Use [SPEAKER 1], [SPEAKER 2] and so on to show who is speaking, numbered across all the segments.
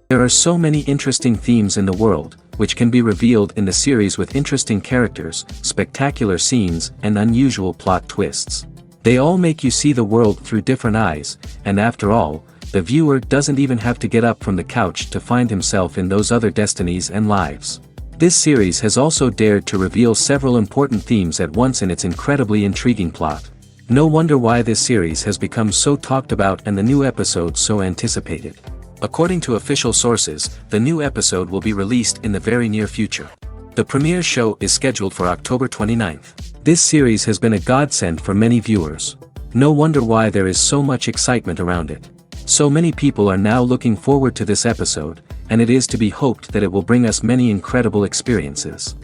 [SPEAKER 1] There are so many interesting themes in the world, which can be revealed in the series with interesting characters, spectacular scenes, and unusual plot twists. They all make you see the world through different eyes, and after all, the viewer doesn't even have to get up from the couch to find himself in those other destinies and lives. This series has also dared to reveal several important themes at once in its incredibly intriguing plot. No wonder why this series has become so talked about and the new episode so anticipated. According to official sources, the new episode will be released in the very near future. The premiere show is scheduled for October 29th. This series has been a godsend for many viewers. No wonder why there is so much excitement around it. So many people are now looking forward to this episode, and it is to be hoped that it will bring us many incredible experiences.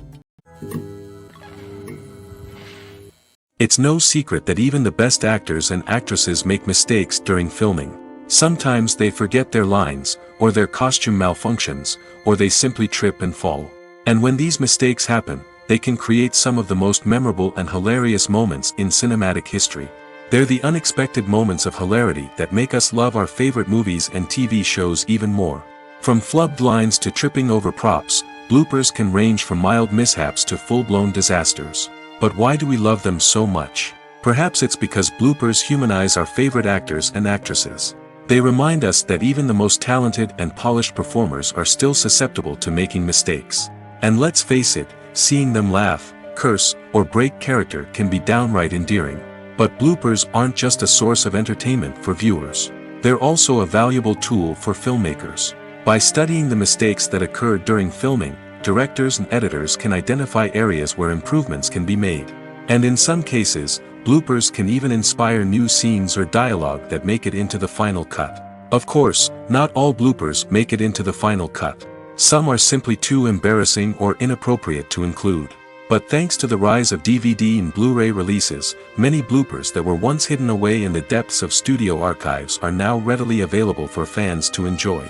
[SPEAKER 2] It's no secret that even the best actors and actresses make mistakes during filming. Sometimes they forget their lines, or their costume malfunctions, or they simply trip and fall. And when these mistakes happen, they can create some of the most memorable and hilarious moments in cinematic history. They're the unexpected moments of hilarity that make us love our favorite movies and TV shows even more. From flubbed lines to tripping over props, bloopers can range from mild mishaps to full-blown disasters. But why do we love them so much? Perhaps it's because bloopers humanize our favorite actors and actresses. They remind us that even the most talented and polished performers are still susceptible to making mistakes. And let's face it, seeing them laugh, curse, or break character can be downright endearing. But bloopers aren't just a source of entertainment for viewers. They're also a valuable tool for filmmakers. By studying the mistakes that occur during filming, directors and editors can identify areas where improvements can be made. And in some cases, bloopers can even inspire new scenes or dialogue that make it into the final cut. Of course, not all bloopers make it into the final cut. Some are simply too embarrassing or inappropriate to include. But thanks to the rise of DVD and Blu-ray releases, many bloopers that were once hidden away in the depths of studio archives are now readily available for fans to enjoy.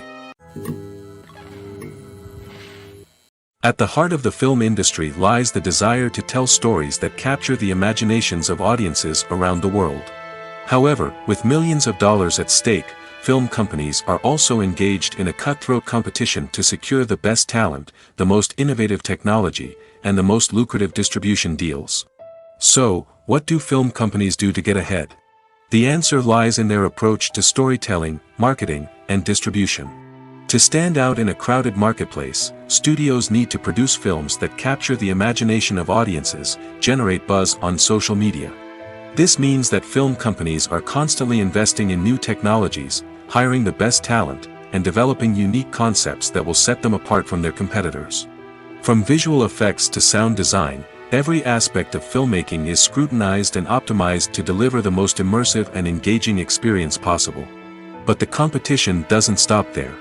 [SPEAKER 2] At the heart of the film industry lies the desire to tell stories that capture the imaginations of audiences around the world. However, with millions of dollars at stake, film companies are also engaged in a cutthroat competition to secure the best talent, the most innovative technology, and the most lucrative distribution deals. So, what do film companies do to get ahead? The answer lies in their approach to storytelling, marketing, and distribution. To stand out in a crowded marketplace, studios need to produce films that capture the imagination of audiences, generate buzz on social media. This means that film companies are constantly investing in new technologies, hiring the best talent, and developing unique concepts that will set them apart from their competitors. From visual effects to sound design, every aspect of filmmaking is scrutinized and optimized to deliver the most immersive and engaging experience possible. But the competition doesn't stop there.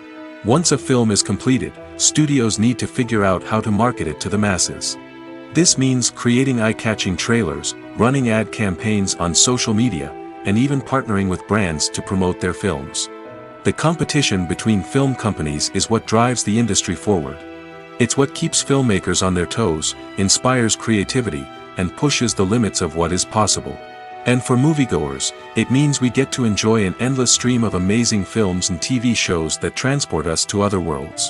[SPEAKER 2] Once a film is completed, studios need to figure out how to market it to the masses. This means creating eye-catching trailers, running ad campaigns on social media, and even partnering with brands to promote their films. The competition between film companies is what drives the industry forward. It's what keeps filmmakers on their toes, inspires creativity, and pushes the limits of what is possible. And for moviegoers, it means we get to enjoy an endless stream of amazing films and TV shows that transport us to other worlds.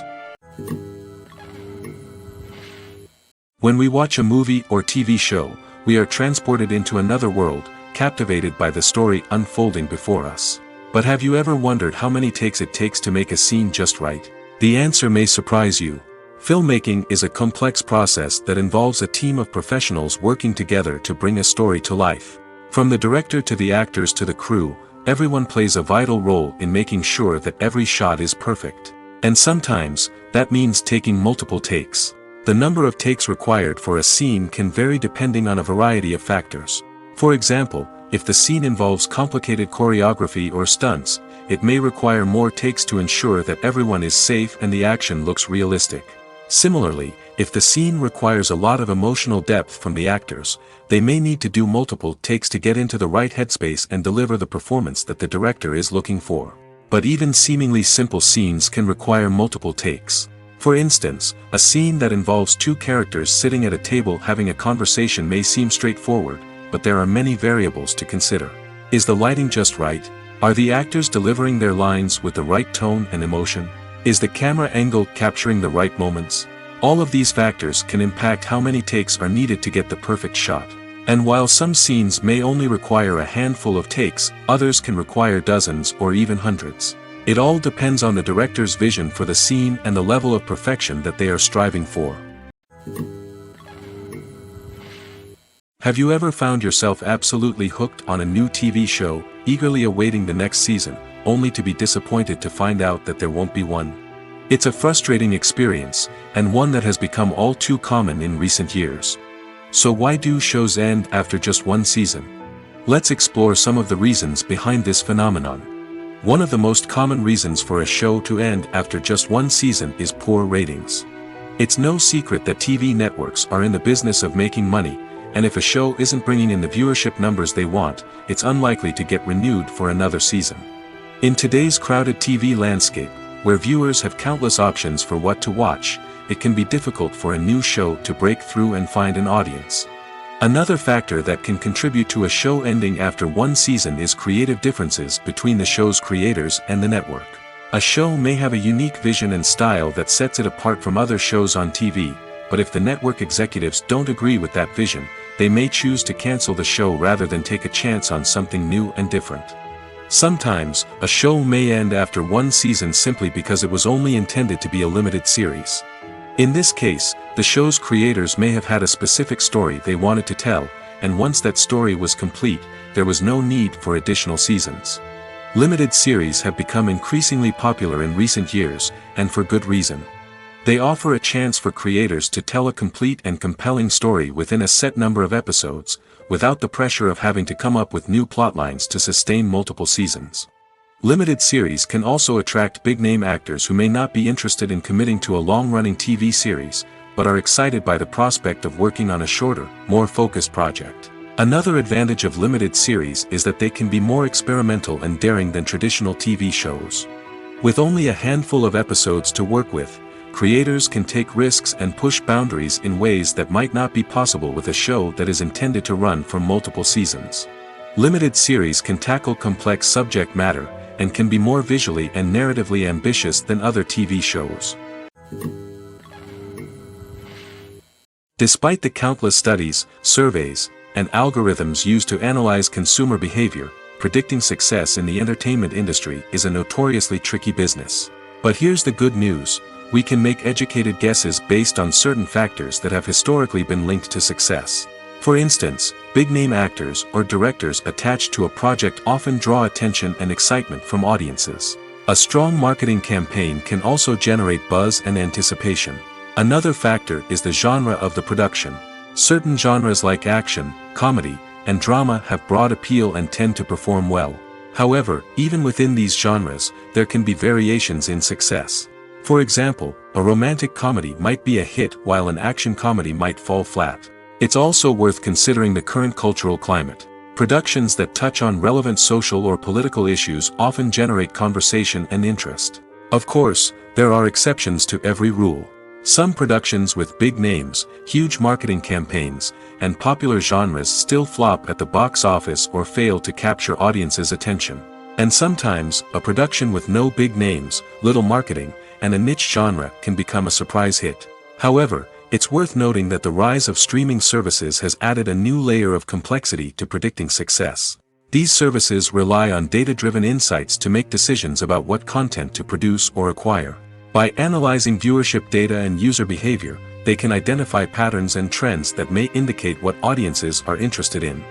[SPEAKER 2] When we watch a movie or TV show, we are transported into another world, captivated by the story unfolding before us. But have you ever wondered how many takes it takes to make a scene just right? The answer may surprise you. Filmmaking is a complex process that involves a team of professionals working together to bring a story to life. From the director to the actors to the crew, everyone plays a vital role in making sure that every shot is perfect. And sometimes, that means taking multiple takes. The number of takes required for a scene can vary depending on a variety of factors. For example, if the scene involves complicated choreography or stunts, it may require more takes to ensure that everyone is safe and the action looks realistic. Similarly, if the scene requires a lot of emotional depth from the actors, they may need to do multiple takes to get into the right headspace and deliver the performance that the director is looking for. But even seemingly simple scenes can require multiple takes. For instance, a scene that involves two characters sitting at a table having a conversation may seem straightforward, but there are many variables to consider. Is the lighting just right? Are the actors delivering their lines with the right tone and emotion? Is the camera angle capturing the right moments? All of these factors can impact how many takes are needed to get the perfect shot. And while some scenes may only require a handful of takes, others can require dozens or even hundreds. It all depends on the director's vision for the scene and the level of perfection that they are striving for. Have you ever found yourself absolutely hooked on a new TV show, eagerly awaiting the next season, only to be disappointed to find out that there won't be one? It's a frustrating experience, and one that has become all too common in recent years. So why do shows end after just one season? Let's explore some of the reasons behind this phenomenon. One of the most common reasons for a show to end after just one season is poor ratings. It's no secret that TV networks are in the business of making money, and if a show isn't bringing in the viewership numbers they want, it's unlikely to get renewed for another season. In today's crowded TV landscape, where viewers have countless options for what to watch, it can be difficult for a new show to break through and find an audience. Another factor that can contribute to a show ending after one season is creative differences between the show's creators and the network. A show may have a unique vision and style that sets it apart from other shows on TV, but if the network executives don't agree with that vision, they may choose to cancel the show rather than take a chance on something new and different. Sometimes, a show may end after one season simply because it was only intended to be a limited series. In this case, the show's creators may have had a specific story they wanted to tell, and once that story was complete, there was no need for additional seasons. Limited series have become increasingly popular in recent years, and for good reason. They offer a chance for creators to tell a complete and compelling story within a set number of episodes, without the pressure of having to come up with new plotlines to sustain multiple seasons. Limited series can also attract big-name actors who may not be interested in committing to a long-running TV series, but are excited by the prospect of working on a shorter, more focused project. Another advantage of limited series is that they can be more experimental and daring than traditional TV shows. With only a handful of episodes to work with, creators can take risks and push boundaries in ways that might not be possible with a show that is intended to run for multiple seasons. Limited series can tackle complex subject matter, and can be more visually and narratively ambitious than other TV shows. Despite the countless studies, surveys, and algorithms used to analyze consumer behavior, predicting success in the entertainment industry is a notoriously tricky business. But here's the good news. We can make educated guesses based on certain factors that have historically been linked to success. For instance, big-name actors or directors attached to a project often draw attention and excitement from audiences. A strong marketing campaign can also generate buzz and anticipation. Another factor is the genre of the production. Certain genres like action, comedy, and drama have broad appeal and tend to perform well. However, even within these genres, there can be variations in success. For example, a romantic comedy might be a hit while an action comedy might fall flat. It's also worth considering the current cultural climate. Productions that touch on relevant social or political issues often generate conversation and interest. Of course, there are exceptions to every rule. Some productions with big names, huge marketing campaigns, and popular genres still flop at the box office or fail to capture audiences' attention. And sometimes, a production with no big names, little marketing, and a niche genre can become a surprise hit. However, it's worth noting that the rise of streaming services has added a new layer of complexity to predicting success. These services rely on data-driven insights to make decisions about what content to produce or acquire. By analyzing viewership data and user behavior, they can identify patterns and trends that may indicate what audiences are interested in.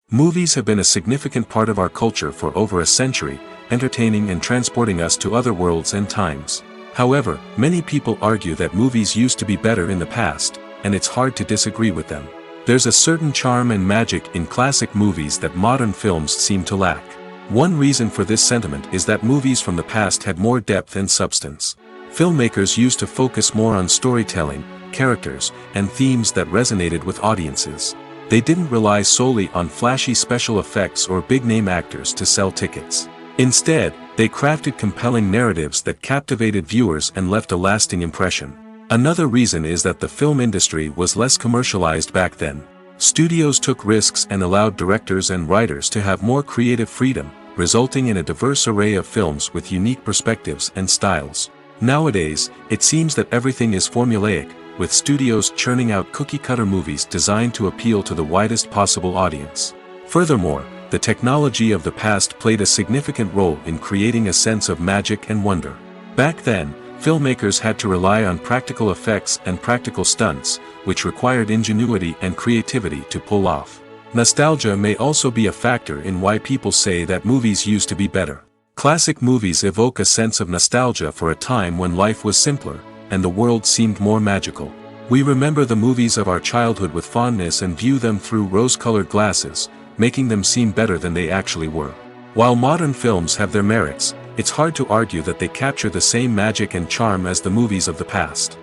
[SPEAKER 2] Movies have been a significant part of our culture for over a century, entertaining and transporting us to other worlds and times. However, many people argue that movies used to be better in the past, and it's hard to disagree with them. There's a certain charm and magic in classic movies that modern films seem to lack. One reason for this sentiment is that movies from the past had more depth and substance. Filmmakers used to focus more on storytelling, characters, and themes that resonated with audiences. They didn't rely solely on flashy special effects or big-name actors to sell tickets. Instead, they crafted compelling narratives that captivated viewers and left a lasting impression. Another reason is that the film industry was less commercialized back then. Studios took risks and allowed directors and writers to have more creative freedom, resulting in a diverse array of films with unique perspectives and styles. Nowadays, it seems that everything is formulaic, with studios churning out cookie-cutter movies designed to appeal to the widest possible audience. Furthermore, the technology of the past played a significant role in creating a sense of magic and wonder. Back then, filmmakers had to rely on practical effects and practical stunts, which required ingenuity and creativity to pull off. Nostalgia may also be a factor in why people say that movies used to be better. Classic movies evoke a sense of nostalgia for a time when life was simpler, and the world seemed more magical. We remember the movies of our childhood with fondness and view them through rose-colored glasses, making them seem better than they actually were. While modern films have their merits, it's hard to argue that they capture the same magic and charm as the movies of the past.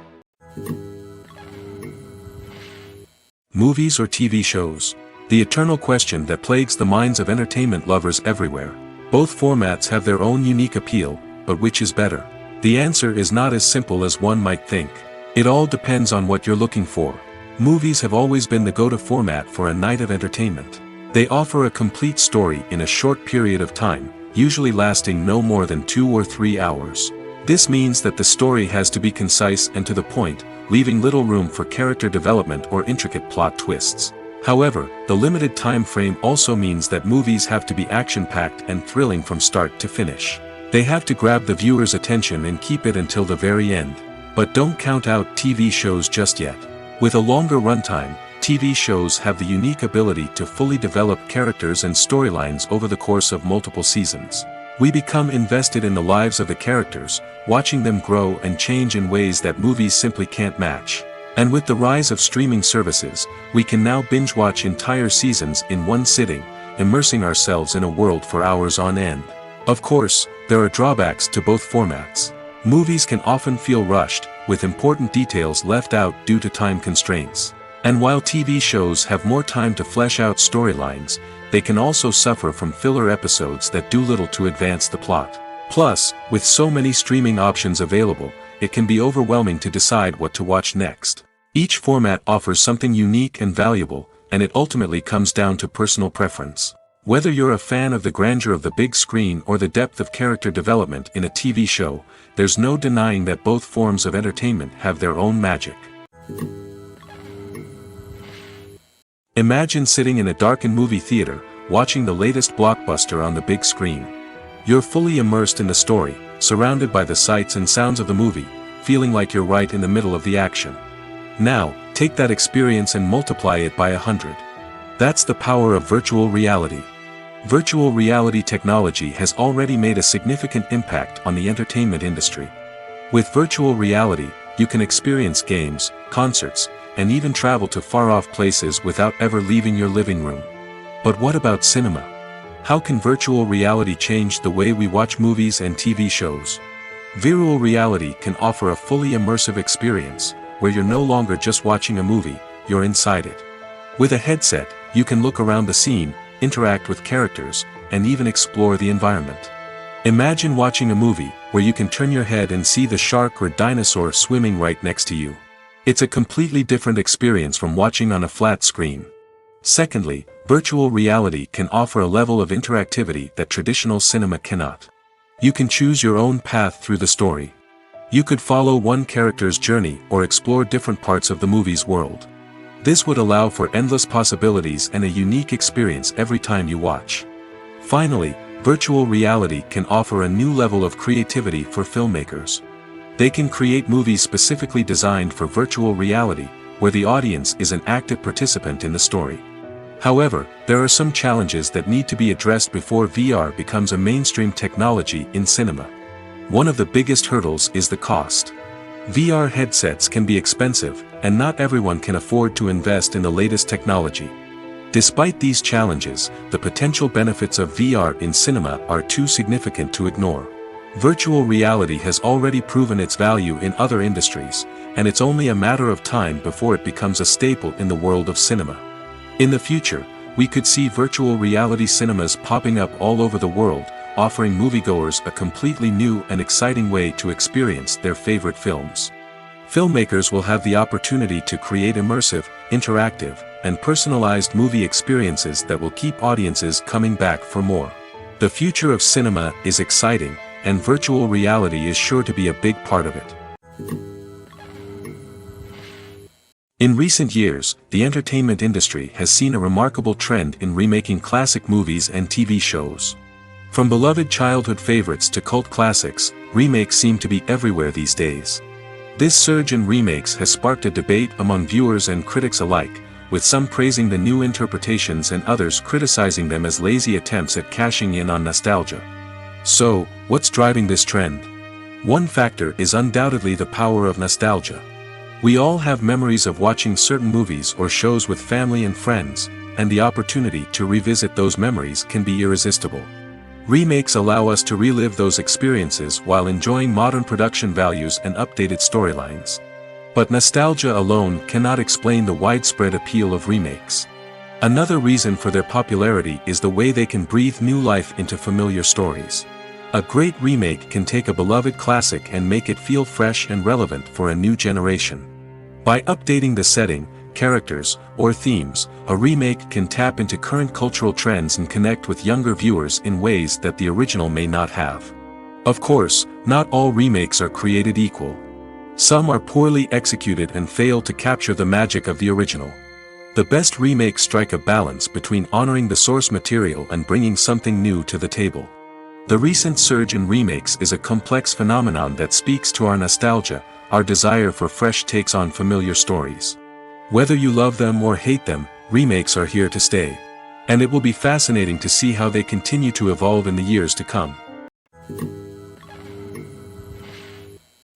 [SPEAKER 2] Movies or TV shows? The eternal question that plagues the minds of entertainment lovers everywhere. Both formats have their own unique appeal, but which is better? The answer is not as simple as one might think. It all depends on what you're looking for. Movies have always been the go-to format for a night of entertainment. They offer a complete story in a short period of time, usually lasting no more than 2 or 3 hours. This means that the story has to be concise and to the point, leaving little room for character development or intricate plot twists. However, the limited time frame also means that movies have to be action-packed and thrilling from start to finish. They have to grab the viewer's attention and keep it until the very end. But don't count out TV shows just yet. With a longer runtime, TV shows have the unique ability to fully develop characters and storylines over the course of multiple seasons. We become invested in the lives of the characters, watching them grow and change in ways that movies simply can't match. And with the rise of streaming services, we can now binge-watch entire seasons in one sitting, immersing ourselves in a world for hours on end. Of course, there are drawbacks to both formats. Movies can often feel rushed, with important details left out due to time constraints. And while TV shows have more time to flesh out storylines, they can also suffer from filler episodes that do little to advance the plot. Plus, with so many streaming options available, it can be overwhelming to decide what to watch next. Each format offers something unique and valuable, and it ultimately comes down to personal preference. Whether you're a fan of the grandeur of the big screen or the depth of character development in a TV show, there's no denying that both forms of entertainment have their own magic. Imagine sitting in a darkened movie theater, watching the latest blockbuster on the big screen. You're fully immersed in the story, surrounded by the sights and sounds of the movie, feeling like you're right in the middle of the action. Now, take that experience and multiply it by 100. That's the power of virtual reality. Virtual reality technology has already made a significant impact on the entertainment industry. With virtual reality, you can experience games, concerts, and even travel to far-off places without ever leaving your living room. But what about cinema? How can virtual reality change the way we watch movies and TV shows? Virtual reality can offer a fully immersive experience, where you're no longer just watching a movie, you're inside it. With a headset, you can look around the scene, interact with characters, and even explore the environment. Imagine watching a movie where you can turn your head and see the shark or dinosaur swimming right next to you. It's a completely different experience from watching on a flat screen. Secondly, virtual reality can offer a level of interactivity that traditional cinema cannot. You can choose your own path through the story. You could follow one character's journey or explore different parts of the movie's world. This would allow for endless possibilities and a unique experience every time you watch. Finally, virtual reality can offer a new level of creativity for filmmakers. They can create movies specifically designed for virtual reality, where the audience is an active participant in the story. However, there are some challenges that need to be addressed before VR becomes a mainstream technology in cinema. One of the biggest hurdles is the cost. VR headsets can be expensive, and not everyone can afford to invest in the latest technology. Despite these challenges, the potential benefits of VR in cinema are too significant to ignore. Virtual reality has already proven its value in other industries, and it's only a matter of time before it becomes a staple in the world of cinema. In the future, we could see virtual reality cinemas popping up all over the world, offering moviegoers a completely new and exciting way to experience their favorite films. Filmmakers will have the opportunity to create immersive, interactive, and personalized movie experiences that will keep audiences coming back for more. The future of cinema is exciting, and virtual reality is sure to be a big part of it. In recent years, the entertainment industry has seen a remarkable trend in remaking classic movies and TV shows. From beloved childhood favorites to cult classics, remakes seem to be everywhere these days. This surge in remakes has sparked a debate among viewers and critics alike, with some praising the new interpretations and others criticizing them as lazy attempts at cashing in on nostalgia. So, what's driving this trend? One factor is undoubtedly the power of nostalgia. We all have memories of watching certain movies or shows with family and friends, and the opportunity to revisit those memories can be irresistible. Remakes allow us to relive those experiences while enjoying modern production values and updated storylines. But nostalgia alone cannot explain the widespread appeal of remakes. Another reason for their popularity is the way they can breathe new life into familiar stories. A great remake can take a beloved classic and make it feel fresh and relevant for a new generation. By updating the setting, characters, or themes, a remake can tap into current cultural trends and connect with younger viewers in ways that the original may not have. Of course, not all remakes are created equal. Some are poorly executed and fail to capture the magic of the original. The best remakes strike a balance between honoring the source material and bringing something new to the table. The recent surge in remakes is a complex phenomenon that speaks to our nostalgia, our desire for fresh takes on familiar stories. Whether you love them or hate them, remakes are here to stay. And it will be fascinating to see how they continue to evolve in the years to come.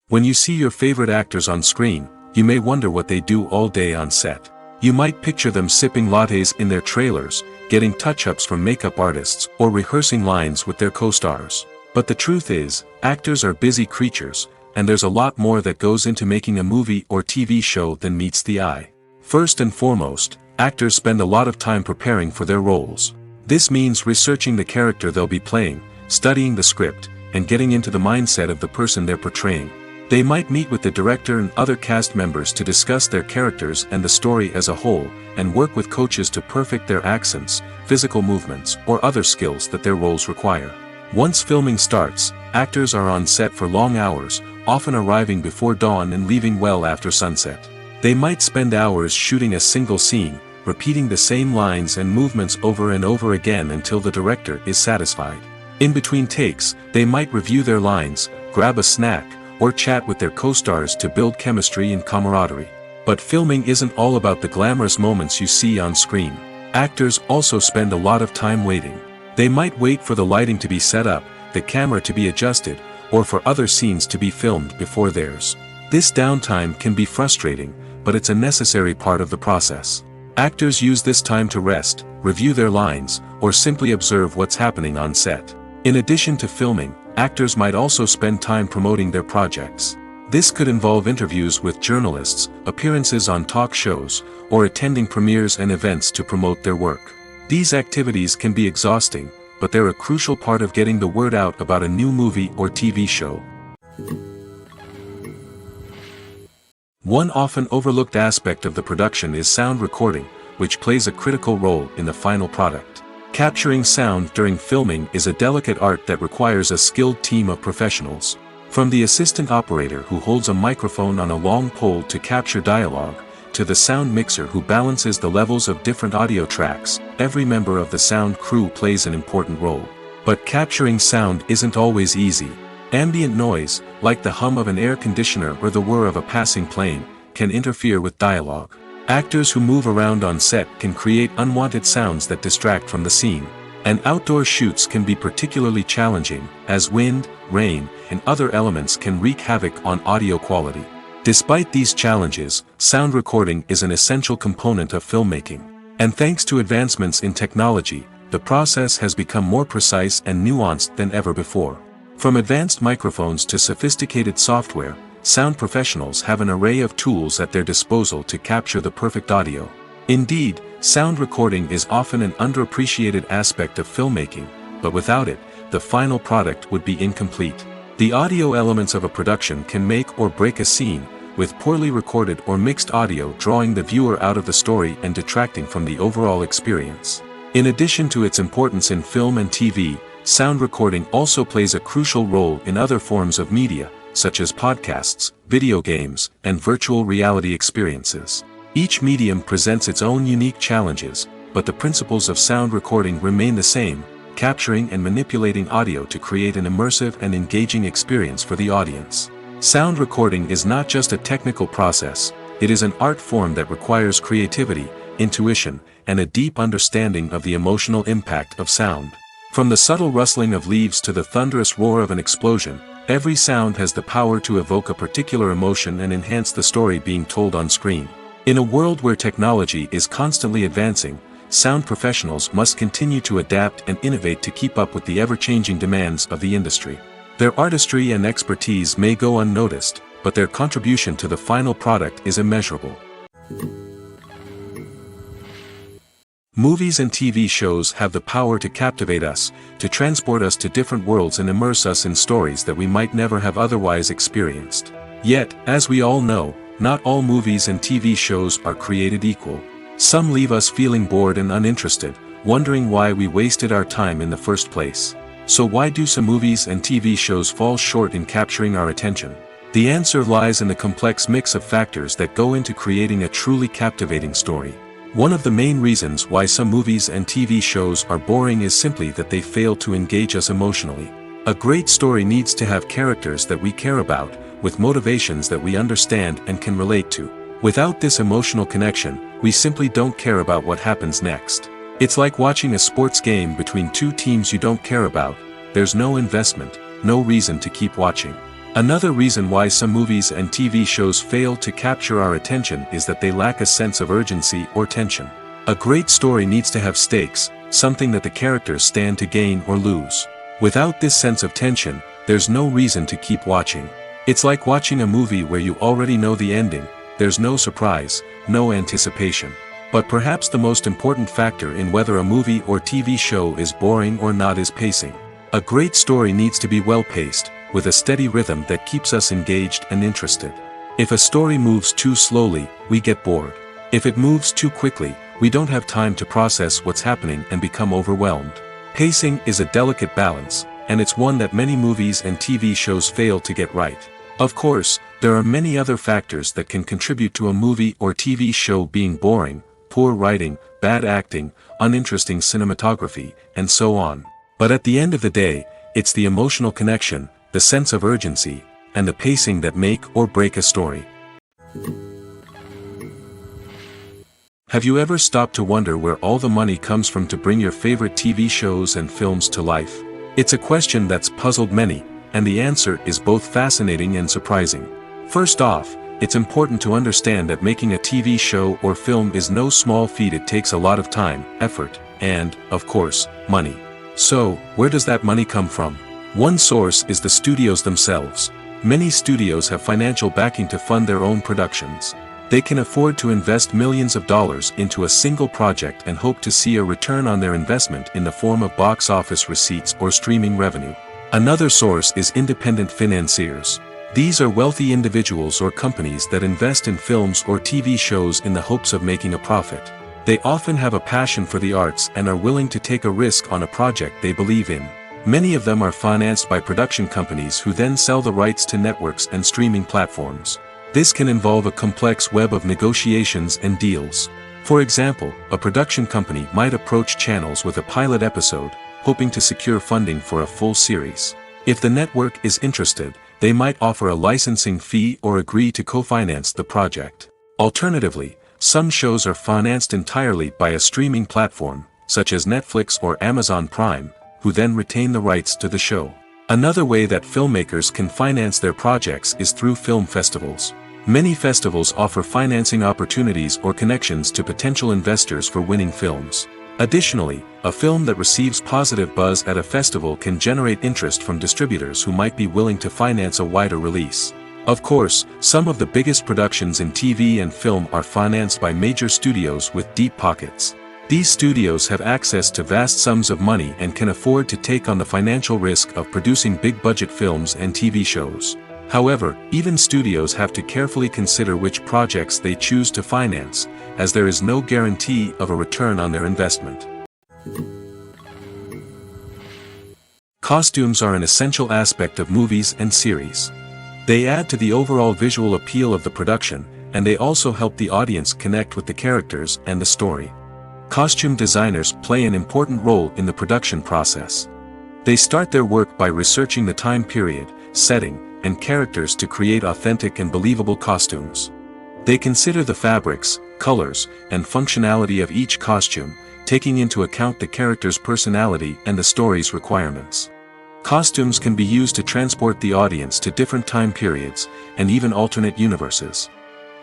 [SPEAKER 2] When you see your favorite actors on screen, you may wonder what they do all day on set. You might picture them sipping lattes in their trailers, getting touch-ups from makeup artists, or rehearsing lines with their co-stars. But the truth is, actors are busy creatures, and there's a lot more that goes into making a movie or TV show than meets the eye. First and foremost, actors spend a lot of time preparing for their roles. This means researching the character they'll be playing, studying the script, and getting into the mindset of the person they're portraying. They might meet with the director and other cast members to discuss their characters and the story as a whole, and work with coaches to perfect their accents, physical movements, or other skills that their roles require. Once filming starts, actors are on set for long hours, often arriving before dawn and leaving well after sunset. They might spend hours shooting a single scene, repeating the same lines and movements over and over again until the director is satisfied. In between takes, they might review their lines, grab a snack, or chat with their co-stars to build chemistry and camaraderie. But filming isn't all about the glamorous moments you see on screen. Actors also spend a lot of time waiting. They might wait for the lighting to be set up, the camera to be adjusted, or for other scenes to be filmed before theirs. This downtime can be frustrating, but it's a necessary part of the process. Actors use this time to rest, review their lines, or simply observe what's happening on set. In addition to filming, actors might also spend time promoting their projects. This could involve interviews with journalists, appearances on talk shows, or attending premieres and events to promote their work. These activities can be exhausting, but they're a crucial part of getting the word out about a new movie or TV show. One often overlooked aspect of the production is sound recording, which plays a critical role in the final product. Capturing sound during filming is a delicate art that requires a skilled team of professionals. From the assistant operator who holds a microphone on a long pole to capture dialogue, to the sound mixer who balances the levels of different audio tracks, every member of the sound crew plays an important role. But capturing sound isn't always easy. Ambient noise, like the hum of an air conditioner or the whir of a passing plane, can interfere with dialogue. Actors who move around on set can create unwanted sounds that distract from the scene. And outdoor shoots can be particularly challenging, as wind, rain, and other elements can wreak havoc on audio quality. Despite these challenges, sound recording is an essential component of filmmaking. And thanks to advancements in technology, the process has become more precise and nuanced than ever before. From advanced microphones to sophisticated software, sound professionals have an array of tools at their disposal to capture the perfect audio. Indeed, sound recording is often an underappreciated aspect of filmmaking, but without it, the final product would be incomplete. The audio elements of a production can make or break a scene, with poorly recorded or mixed audio drawing the viewer out of the story and detracting from the overall experience. In addition to its importance in film and TV, sound recording also plays a crucial role in other forms of media, such as podcasts, video games, and virtual reality experiences. Each medium presents its own unique challenges, but the principles of sound recording remain the same, capturing and manipulating audio to create an immersive and engaging experience for the audience. Sound recording is not just a technical process, it is an art form that requires creativity, intuition, and a deep understanding of the emotional impact of sound. From the subtle rustling of leaves to the thunderous roar of an explosion, every sound has the power to evoke a particular emotion and enhance the story being told on screen. In a world where technology is constantly advancing, sound professionals must continue to adapt and innovate to keep up with the ever-changing demands of the industry. Their artistry and expertise may go unnoticed, but their contribution to the final product is immeasurable. Movies and TV shows have the power to captivate us, to transport us to different worlds and immerse us in stories that we might never have otherwise experienced. Yet, as we all know, not all movies and TV shows are created equal. Some leave us feeling bored and uninterested, wondering why we wasted our time in the first place. So why do some movies and TV shows fall short in capturing our attention? The answer lies in the complex mix of factors that go into creating a truly captivating story. One of the main reasons why some movies and TV shows are boring is simply that they fail to engage us emotionally. A great story needs to have characters that we care about, with motivations that we understand and can relate to. Without this emotional connection, we simply don't care about what happens next. It's like watching a sports game between two teams you don't care about. There's no investment, no reason to keep watching. Another reason why some movies and TV shows fail to capture our attention is that they lack a sense of urgency or tension. A great story needs to have stakes, something that the characters stand to gain or lose. Without this sense of tension, there's no reason to keep watching. It's like watching a movie where you already know the ending. There's no surprise, no anticipation. But perhaps the most important factor in whether a movie or TV show is boring or not is pacing. A great story needs to be well-paced, with a steady rhythm that keeps us engaged and interested. If a story moves too slowly, we get bored. If it moves too quickly, we don't have time to process what's happening and become overwhelmed. Pacing is a delicate balance, and it's one that many movies and TV shows fail to get right. Of course, there are many other factors that can contribute to a movie or TV show being boring: poor writing, bad acting, uninteresting cinematography, and so on. But at the end of the day, it's the emotional connection, the sense of urgency, and the pacing that make or break a story. Have you ever stopped to wonder where all the money comes from to bring your favorite TV shows and films to life? It's a question that's puzzled many, and the answer is both fascinating and surprising. First off, it's important to understand that making a TV show or film is no small feat. It takes a lot of time, effort, and, of course, money. So, where does that money come from? One source is the studios themselves. Many studios have financial backing to fund their own productions. They can afford to invest millions of dollars into a single project and hope to see a return on their investment in the form of box office receipts or streaming revenue. Another source is independent financiers. These are wealthy individuals or companies that invest in films or TV shows in the hopes of making a profit. They often have a passion for the arts and are willing to take a risk on a project they believe in. Many of them are financed by production companies who then sell the rights to networks and streaming platforms. This can involve a complex web of negotiations and deals. For example, a production company might approach channels with a pilot episode, hoping to secure funding for a full series. If the network is interested, they might offer a licensing fee or agree to co-finance the project. Alternatively, some shows are financed entirely by a streaming platform, such as Netflix or Amazon Prime, who then retain the rights to the show. Another way that filmmakers can finance their projects is through film festivals. Many festivals offer financing opportunities or connections to potential investors for winning films. Additionally, a film that receives positive buzz at a festival can generate interest from distributors who might be willing to finance a wider release. Of course, some of the biggest productions in TV and film are financed by major studios with deep pockets. These studios have access to vast sums of money and can afford to take on the financial risk of producing big-budget films and TV shows. However, even studios have to carefully consider which projects they choose to finance, as there is no guarantee of a return on their investment. Costumes are an essential aspect of movies and series. They add to the overall visual appeal of the production, and they also help the audience connect with the characters and the story. Costume designers play an important role in the production process. They start their work by researching the time period, setting, and characters to create authentic and believable costumes. They consider the fabrics, colors, and functionality of each costume, taking into account the character's personality and the story's requirements. Costumes can be used to transport the audience to different time periods, and even alternate universes.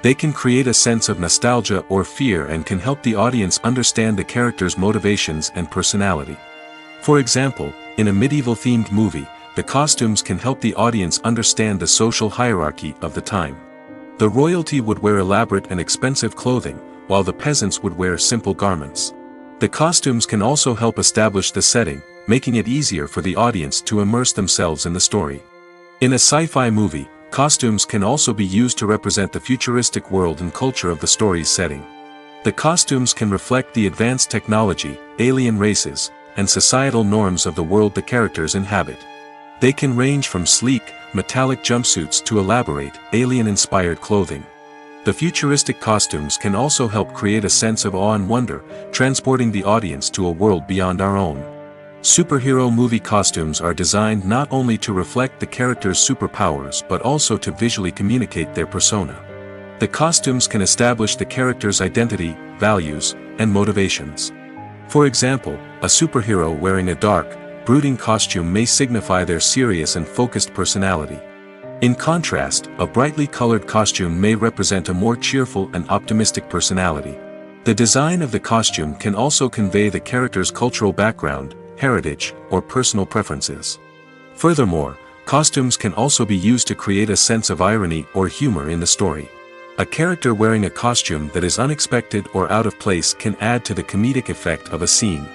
[SPEAKER 2] They can create a sense of nostalgia or fear and can help the audience understand the character's motivations and personality. For example, in a medieval-themed movie, the costumes can help the audience understand the social hierarchy of the time. The royalty would wear elaborate and expensive clothing, while the peasants would wear simple garments. The costumes can also help establish the setting, making it easier for the audience to immerse themselves in the story. In a sci-fi movie, costumes can also be used to represent the futuristic world and culture of the story's setting. The costumes can reflect the advanced technology, alien races, and societal norms of the world the characters inhabit. They can range from sleek, metallic jumpsuits to elaborate, alien-inspired clothing. The futuristic costumes can also help create a sense of awe and wonder, transporting the audience to a world beyond our own. Superhero movie costumes are designed not only to reflect the character's superpowers but also to visually communicate their persona. The costumes can establish the character's identity, values, and motivations. For example, a superhero wearing a dark, brooding costume may signify their serious and focused personality. In contrast, a brightly colored costume may represent a more cheerful and optimistic personality. The design of the costume can also convey the character's cultural background, heritage, or personal preferences. Furthermore, costumes can also be used to create a sense of irony or humor in the story. A character wearing a costume that is unexpected or out of place can add to the comedic effect of a scene.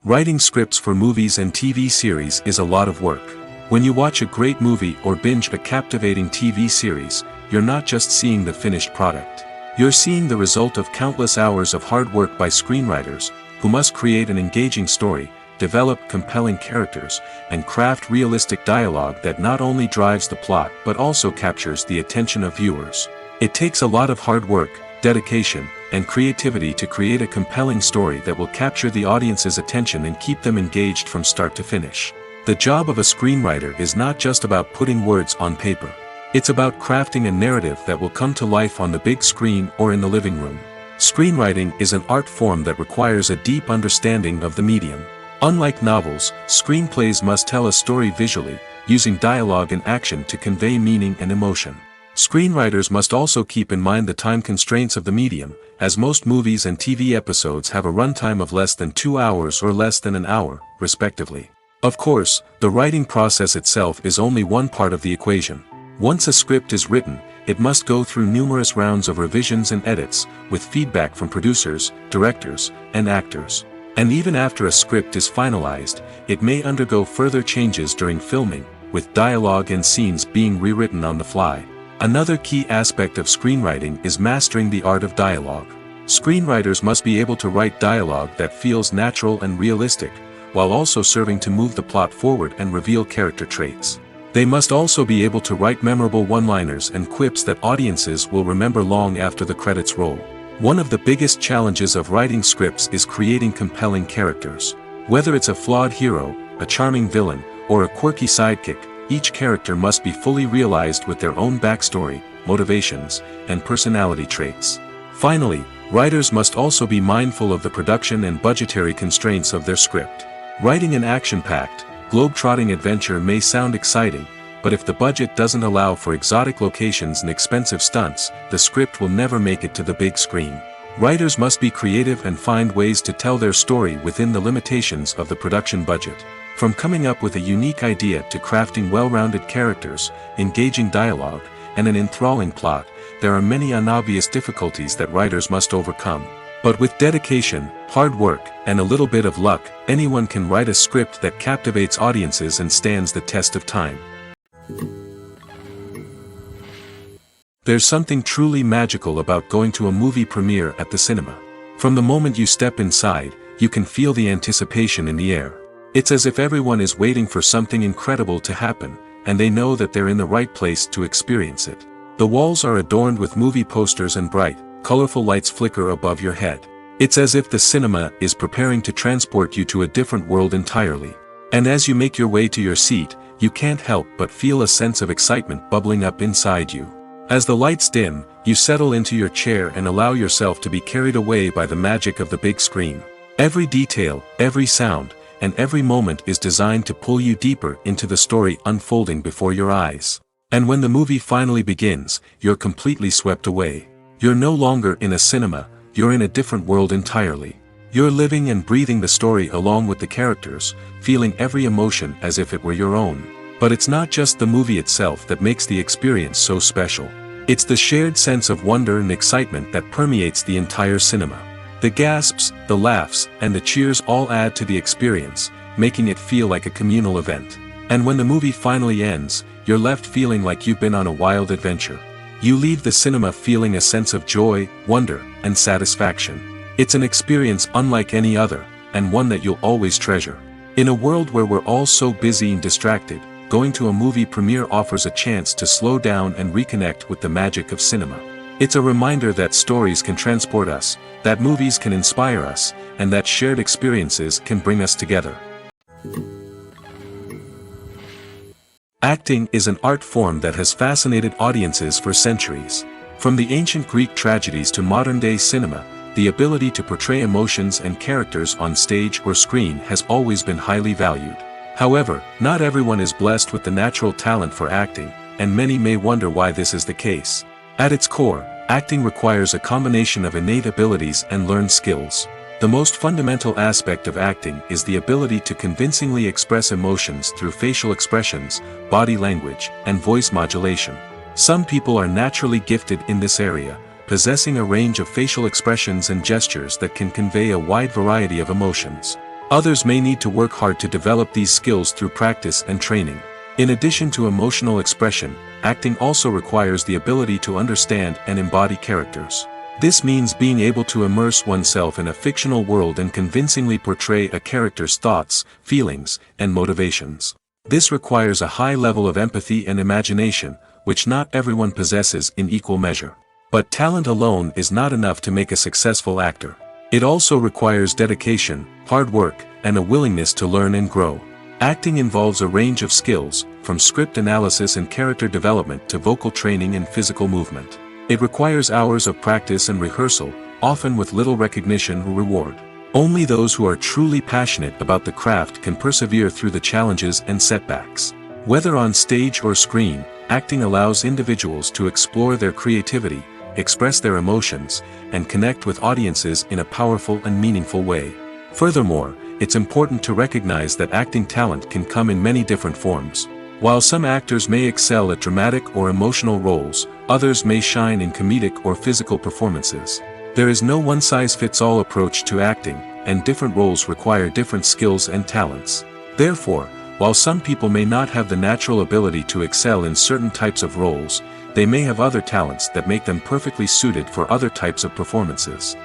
[SPEAKER 2] Writing scripts for movies and TV series is a lot of work. When you watch a great movie or binge a captivating TV series, you're not just seeing the finished product. You're seeing the result of countless hours of hard work by screenwriters, who must create an engaging story, develop compelling characters, and craft realistic dialogue that not only drives the plot but also captures the attention of viewers. It takes a lot of hard work, dedication, and creativity to create a compelling story that will capture the audience's attention and keep them engaged from start to finish. The job of a screenwriter is not just about putting words on paper. It's about crafting a narrative that will come to life on the big screen or in the living room. Screenwriting is an art form that requires a deep understanding of the medium. Unlike novels, screenplays must tell a story visually, using dialogue and action to convey meaning and emotion. Screenwriters must also keep in mind the time constraints of the medium, as most movies and TV episodes have a runtime of less than 2 hours or less than an hour, respectively. Of course, the writing process itself is only one part of the equation. Once a script is written, it must go through numerous rounds of revisions and edits, with feedback from producers, directors, and actors. And even after a script is finalized, it may undergo further changes during filming, with dialogue and scenes being rewritten on the fly. Another key aspect of screenwriting is mastering the art of dialogue. Screenwriters must be able to write dialogue that feels natural and realistic, while also serving to move the plot forward and reveal character traits. They must also be able to write memorable one-liners and quips that audiences will remember long after the credits roll. One of the biggest challenges of writing scripts is creating compelling characters. Whether it's a flawed hero, a charming villain, or a quirky sidekick, each character must be fully realized with their own backstory, motivations, and personality traits. Finally, writers must also be mindful of the production and budgetary constraints of their script. Writing an action-packed, globe-trotting adventure may sound exciting, but if the budget doesn't allow for exotic locations and expensive stunts, the script will never make it to the big screen. Writers must be creative and find ways to tell their story within the limitations of the production budget. From coming up with a unique idea to crafting well-rounded characters, engaging dialogue, and an enthralling plot, there are many unobvious difficulties that writers must overcome. But with dedication, hard work, and a little bit of luck, anyone can write a script that captivates audiences and stands the test of time. There's something truly magical about going to a movie premiere at the cinema. From the moment you step inside, you can feel the anticipation in the air. It's as if everyone is waiting for something incredible to happen, and they know that they're in the right place to experience it. The walls are adorned with movie posters and bright, colorful lights flicker above your head. It's as if the cinema is preparing to transport you to a different world entirely. And as you make your way to your seat, you can't help but feel a sense of excitement bubbling up inside you. As the lights dim, you settle into your chair and allow yourself to be carried away by the magic of the big screen. Every detail, every sound, and every moment is designed to pull you deeper into the story unfolding before your eyes. And when the movie finally begins, you're completely swept away. You're no longer in a cinema, you're in a different world entirely. You're living and breathing the story along with the characters, feeling every emotion as if it were your own. But it's not just the movie itself that makes the experience so special. It's the shared sense of wonder and excitement that permeates the entire cinema. The gasps, the laughs, and the cheers all add to the experience, making it feel like a communal event. And when the movie finally ends, you're left feeling like you've been on a wild adventure. You leave the cinema feeling a sense of joy, wonder, and satisfaction. It's an experience unlike any other, and one that you'll always treasure. In a world where we're all so busy and distracted, going to a movie premiere offers a chance to slow down and reconnect with the magic of cinema. It's a reminder that stories can transport us, that movies can inspire us, and that shared experiences can bring us together. Acting is an art form that has fascinated audiences for centuries. From the ancient Greek tragedies to modern-day cinema, the ability to portray emotions and characters on stage or screen has always been highly valued. However, not everyone is blessed with the natural talent for acting, and many may wonder why this is the case. At its core, acting requires a combination of innate abilities and learned skills. The most fundamental aspect of acting is the ability to convincingly express emotions through facial expressions, body language, and voice modulation. Some people are naturally gifted in this area, possessing a range of facial expressions and gestures that can convey a wide variety of emotions. Others may need to work hard to develop these skills through practice and training. In addition to emotional expression, acting also requires the ability to understand and embody characters. This means being able to immerse oneself in a fictional world and convincingly portray a character's thoughts, feelings, and motivations. This requires a high level of empathy and imagination, which not everyone possesses in equal measure. But talent alone is not enough to make a successful actor. It also requires dedication, hard work, and a willingness to learn and grow. Acting involves a range of skills, from script analysis and character development to vocal training and physical movement. It requires hours of practice and rehearsal, often with little recognition or reward. Only those who are truly passionate about the craft can persevere through the challenges and setbacks. Whether on stage or screen, acting allows individuals to explore their creativity, express their emotions, and connect with audiences in a powerful and meaningful way. Furthermore, it's important to recognize that acting talent can come in many different forms. While some actors may excel at dramatic or emotional roles, others may shine in comedic or physical performances. There is no one-size-fits-all approach to acting, and different roles require different skills and talents. Therefore, while some people may not have the natural ability to excel in certain types of roles, they may have other talents that make them perfectly suited for other types of performances.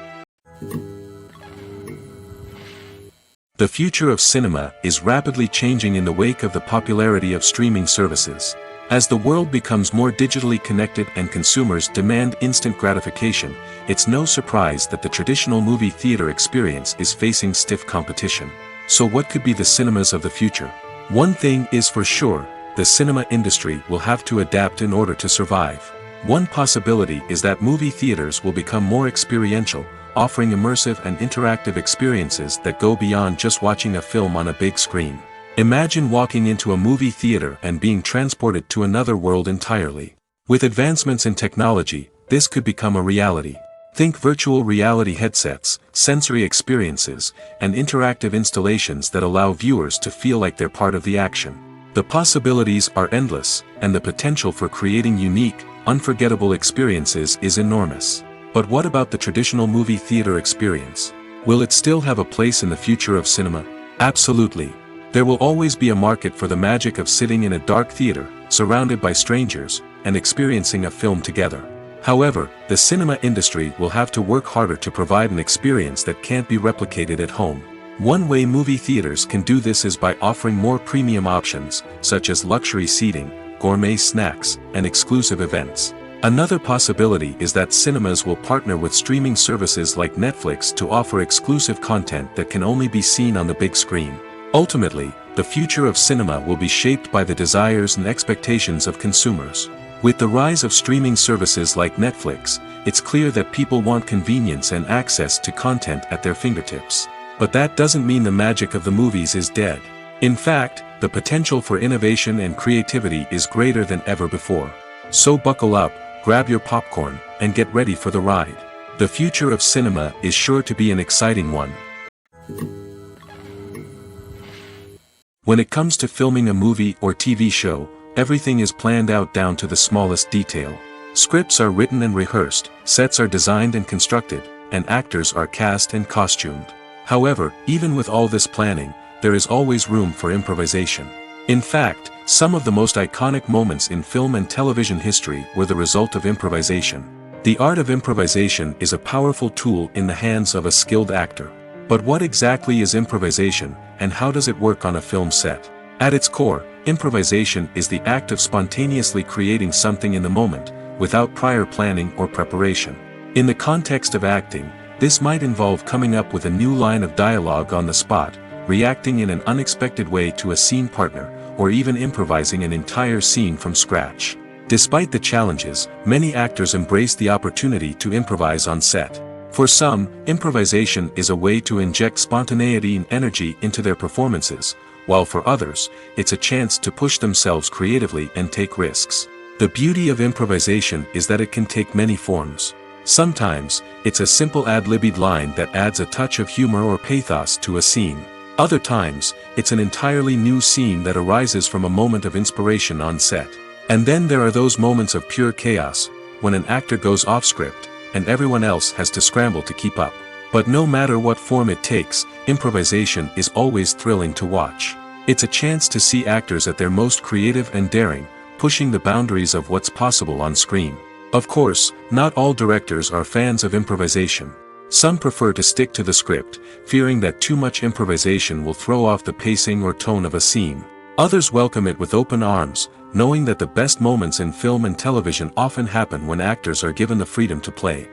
[SPEAKER 2] The future of cinema is rapidly changing in the wake of the popularity of streaming services. As the world becomes more digitally connected and consumers demand instant gratification, it's no surprise that the traditional movie theater experience is facing stiff competition. So what could be the cinemas of the future? One thing is for sure, the cinema industry will have to adapt in order to survive. One possibility is that movie theaters will become more experiential, offering immersive and interactive experiences that go beyond just watching a film on a big screen. Imagine walking into a movie theater and being transported to another world entirely. With advancements in technology, this could become a reality. Think virtual reality headsets, sensory experiences, and interactive installations that allow viewers to feel like they're part of the action. The possibilities are endless, and the potential for creating unique, unforgettable experiences is enormous. But what about the traditional movie theater experience? Will it still have a place in the future of cinema? Absolutely. There will always be a market for the magic of sitting in a dark theater, surrounded by strangers, and experiencing a film together. However, the cinema industry will have to work harder to provide an experience that can't be replicated at home. One way movie theaters can do this is by offering more premium options, such as luxury seating, gourmet snacks, and exclusive events. Another possibility is that cinemas will partner with streaming services like Netflix to offer exclusive content that can only be seen on the big screen. Ultimately, the future of cinema will be shaped by the desires and expectations of consumers. With the rise of streaming services like Netflix, it's clear that people want convenience and access to content at their fingertips. But that doesn't mean the magic of the movies is dead. In fact, the potential for innovation and creativity is greater than ever before. So buckle up, grab your popcorn, and get ready for the ride. The future of cinema is sure to be an exciting one. When it comes to filming a movie or TV show, everything is planned out down to the smallest detail. Scripts are written and rehearsed, sets are designed and constructed, and actors are cast and costumed. However, even with all this planning, there is always room for improvisation. In fact, some of the most iconic moments in film and television history were the result of improvisation. The art of improvisation is a powerful tool in the hands of a skilled actor. But what exactly is improvisation, and how does it work on a film set? At its core, improvisation is the act of spontaneously creating something in the moment, without prior planning or preparation. In the context of acting, this might involve coming up with a new line of dialogue on the spot, reacting in an unexpected way to a scene partner, or even improvising an entire scene from scratch. Despite the challenges, many actors embrace the opportunity to improvise on set. For some, improvisation is a way to inject spontaneity and energy into their performances, while for others, it's a chance to push themselves creatively and take risks. The beauty of improvisation is that it can take many forms. Sometimes, it's a simple ad-libbed line that adds a touch of humor or pathos to a scene. Other times, it's an entirely new scene that arises from a moment of inspiration on set. And then there are those moments of pure chaos, when an actor goes off script, and everyone else has to scramble to keep up. But no matter what form it takes, improvisation is always thrilling to watch. It's a chance to see actors at their most creative and daring, pushing the boundaries of what's possible on screen. Of course, not all directors are fans of improvisation. Some prefer to stick to the script, fearing that too much improvisation will throw off the pacing or tone of a scene. Others welcome it with open arms, knowing that the best moments in film and television often happen when actors are given the freedom to play.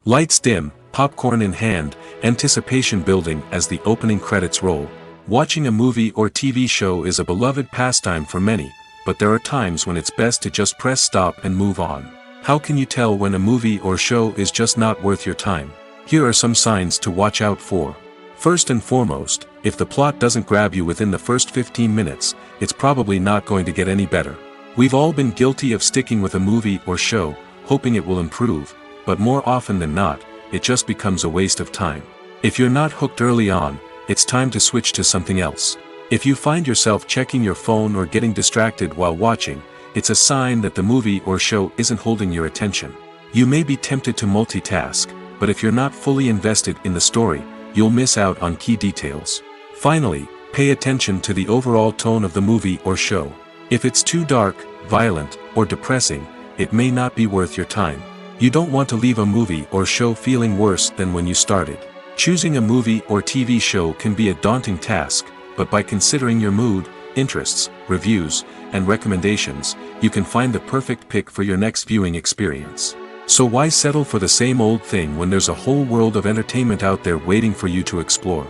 [SPEAKER 2] Lights dim, popcorn in hand, anticipation building as the opening credits roll. Watching a movie or TV show is a beloved pastime for many, but there are times when it's best to just press stop and move on. How can you tell when a movie or show is just not worth your time? Here are some signs to watch out for. First and foremost, if the plot doesn't grab you within the first 15 minutes, it's probably not going to get any better. We've all been guilty of sticking with a movie or show, hoping it will improve, but more often than not, it just becomes a waste of time. If you're not hooked early on, it's time to switch to something else. If you find yourself checking your phone or getting distracted while watching, it's a sign that the movie or show isn't holding your attention. You may be tempted to multitask, but if you're not fully invested in the story, you'll miss out on key details. Finally, pay attention to the overall tone of the movie or show. If it's too dark, violent, or depressing, it may not be worth your time. You don't want to leave a movie or show feeling worse than when you started. Choosing a movie or TV show can be a daunting task, but by considering your mood, interests, reviews, and recommendations, you can find the perfect pick for your next viewing experience. So why settle for the same old thing when there's a whole world of entertainment out there waiting for you to explore?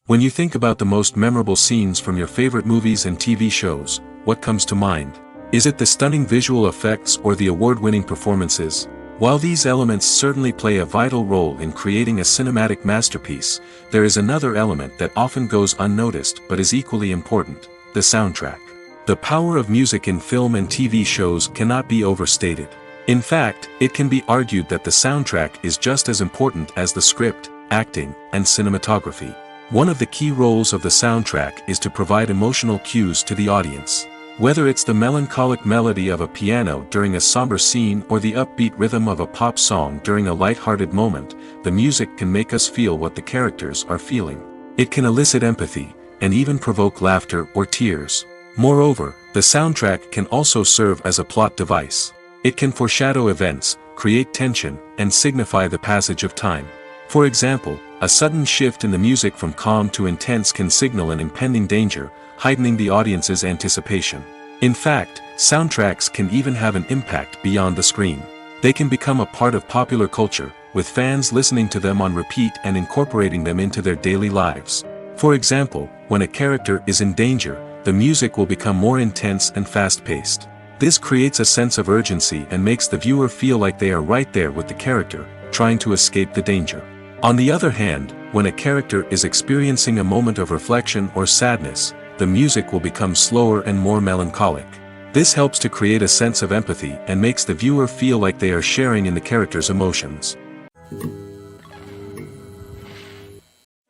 [SPEAKER 2] When you think about the most memorable scenes from your favorite movies and TV shows, what comes to mind? Is it the stunning visual effects or the award-winning performances? While these elements certainly play a vital role in creating a cinematic masterpiece, there is another element that often goes unnoticed but is equally important: the soundtrack. The power of music in film and TV shows cannot be overstated. In fact, it can be argued that the soundtrack is just as important as the script, acting, and cinematography. One of the key roles of the soundtrack is to provide emotional cues to the audience. Whether it's the melancholic melody of a piano during a somber scene or the upbeat rhythm of a pop song during a lighthearted moment, the music can make us feel what the characters are feeling. It can elicit empathy, and even provoke laughter or tears. Moreover, the soundtrack can also serve as a plot device. It can foreshadow events, create tension, and signify the passage of time. For example, a sudden shift in the music from calm to intense can signal an impending danger, heightening the audience's anticipation. In fact, soundtracks can even have an impact beyond the screen. They can become a part of popular culture, with fans listening to them on repeat and incorporating them into their daily lives. For example, when a character is in danger, the music will become more intense and fast-paced. This creates a sense of urgency and makes the viewer feel like they are right there with the character, trying to escape the danger. On the other hand, when a character is experiencing a moment of reflection or sadness, the music will become slower and more melancholic. This helps to create a sense of empathy and makes the viewer feel like they are sharing in the character's emotions.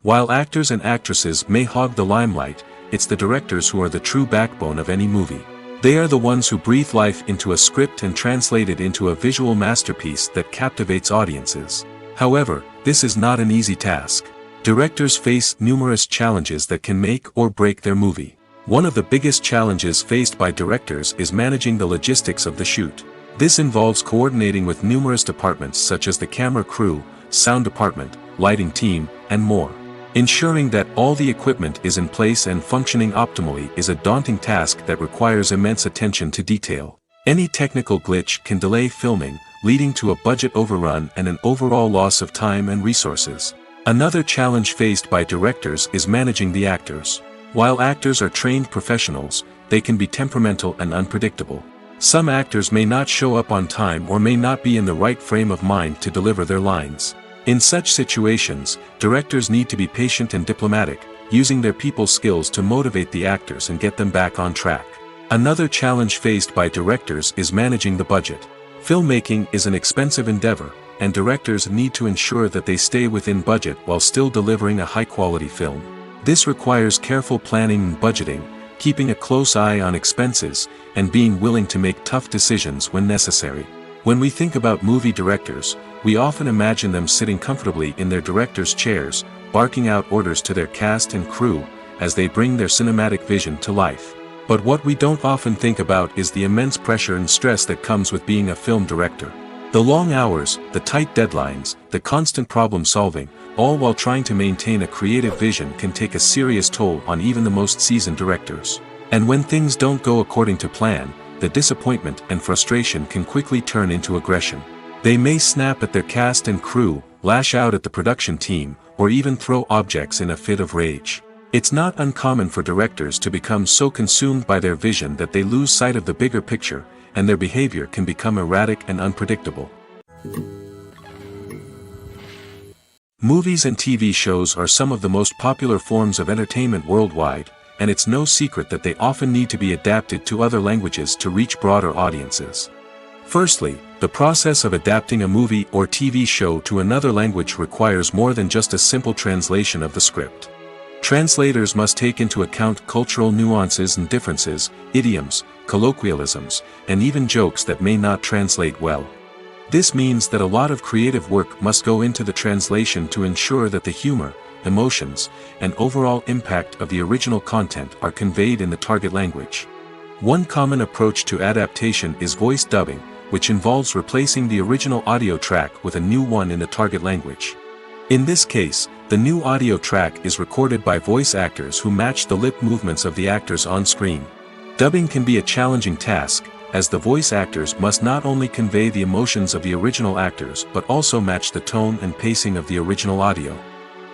[SPEAKER 2] While actors and actresses may hog the limelight, it's the directors who are the true backbone of any movie. They are the ones who breathe life into a script and translate it into a visual masterpiece that captivates audiences. However, this is not an easy task. Directors face numerous challenges that can make or break their movie. One of the biggest challenges faced by directors is managing the logistics of the shoot. This involves coordinating with numerous departments such as the camera crew, sound department, lighting team, and more. Ensuring that all the equipment is in place and functioning optimally is a daunting task that requires immense attention to detail. Any technical glitch can delay filming, leading to a budget overrun and an overall loss of time and resources. Another challenge faced by directors is managing the actors. While actors are trained professionals, they can be temperamental and unpredictable. Some actors may not show up on time or may not be in the right frame of mind to deliver their lines. In such situations, directors need to be patient and diplomatic, using their people skills to motivate the actors and get them back on track. Another challenge faced by directors is managing the budget. Filmmaking is an expensive endeavor, and directors need to ensure that they stay within budget while still delivering a high-quality film. This requires careful planning and budgeting, keeping a close eye on expenses, and being willing to make tough decisions when necessary. When we think about movie directors, we often imagine them sitting comfortably in their director's chairs, barking out orders to their cast and crew, as they bring their cinematic vision to life. But what we don't often think about is the immense pressure and stress that comes with being a film director. The long hours, the tight deadlines, the constant problem-solving, all while trying to maintain a creative vision can take a serious toll on even the most seasoned directors. And when things don't go according to plan, the disappointment and frustration can quickly turn into aggression. They may snap at their cast and crew, lash out at the production team, or even throw objects in a fit of rage. It's not uncommon for directors to become so consumed by their vision that they lose sight of the bigger picture, and their behavior can become erratic and unpredictable. Movies and TV shows are some of the most popular forms of entertainment worldwide, and it's no secret that they often need to be adapted to other languages to reach broader audiences. Firstly, the process of adapting a movie or TV show to another language requires more than just a simple translation of the script. Translators must take into account cultural nuances and differences, idioms, colloquialisms, and even jokes that may not translate well. This means that a lot of creative work must go into the translation to ensure that the humor, emotions, and overall impact of the original content are conveyed in the target language. One common approach to adaptation is voice dubbing, which involves replacing the original audio track with a new one in the target language. In this case, the new audio track is recorded by voice actors who match the lip movements of the actors on screen. Dubbing can be a challenging task, as the voice actors must not only convey the emotions of the original actors but also match the tone and pacing of the original audio.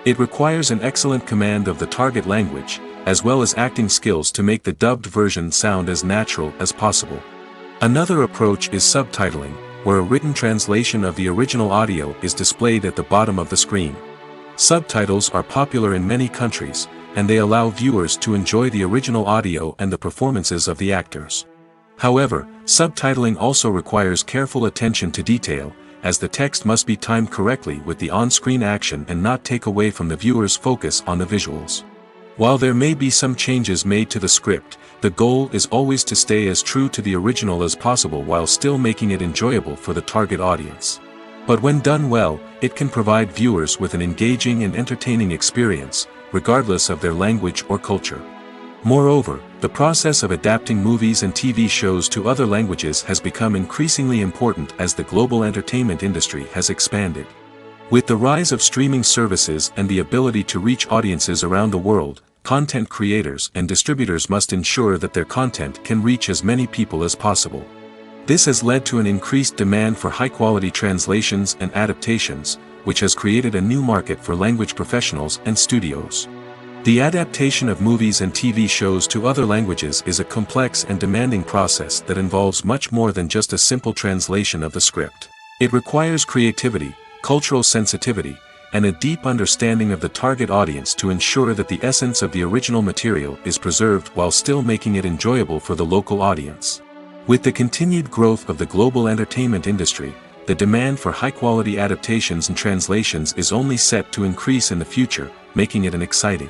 [SPEAKER 2] It requires an excellent command of the target language, as well as acting skills to make the dubbed version sound as natural as possible. Another approach is subtitling, where a written translation of the original audio is displayed at the bottom of the screen. Subtitles are popular in many countries, and they allow viewers to enjoy the original audio and the performances of the actors. However, subtitling also requires careful attention to detail, as the text must be timed correctly with the on-screen action and not take away from the viewer's focus on the visuals. While there may be some changes made to the script, the goal is always to stay as true to the original as possible while still making it enjoyable for the target audience. But when done well, it can provide viewers with an engaging and entertaining experience, regardless of their language or culture. Moreover, the process of adapting movies and TV shows to other languages has become increasingly important as the global entertainment industry has expanded. With the rise of streaming services and the ability to reach audiences around the world, content creators and distributors must ensure that their content can reach as many people as possible. This has led to an increased demand for high-quality translations and adaptations, which has created a new market for language professionals and studios. The adaptation of movies and TV shows to other languages is a complex and demanding process that involves much more than just a simple translation of the script. It requires creativity, cultural sensitivity, and a deep understanding of the target audience to ensure that the essence of the original material is preserved while still making it enjoyable for the local audience. With the continued growth of the global entertainment industry, the demand for high-quality adaptations and translations is only set to increase in the future, making it exciting.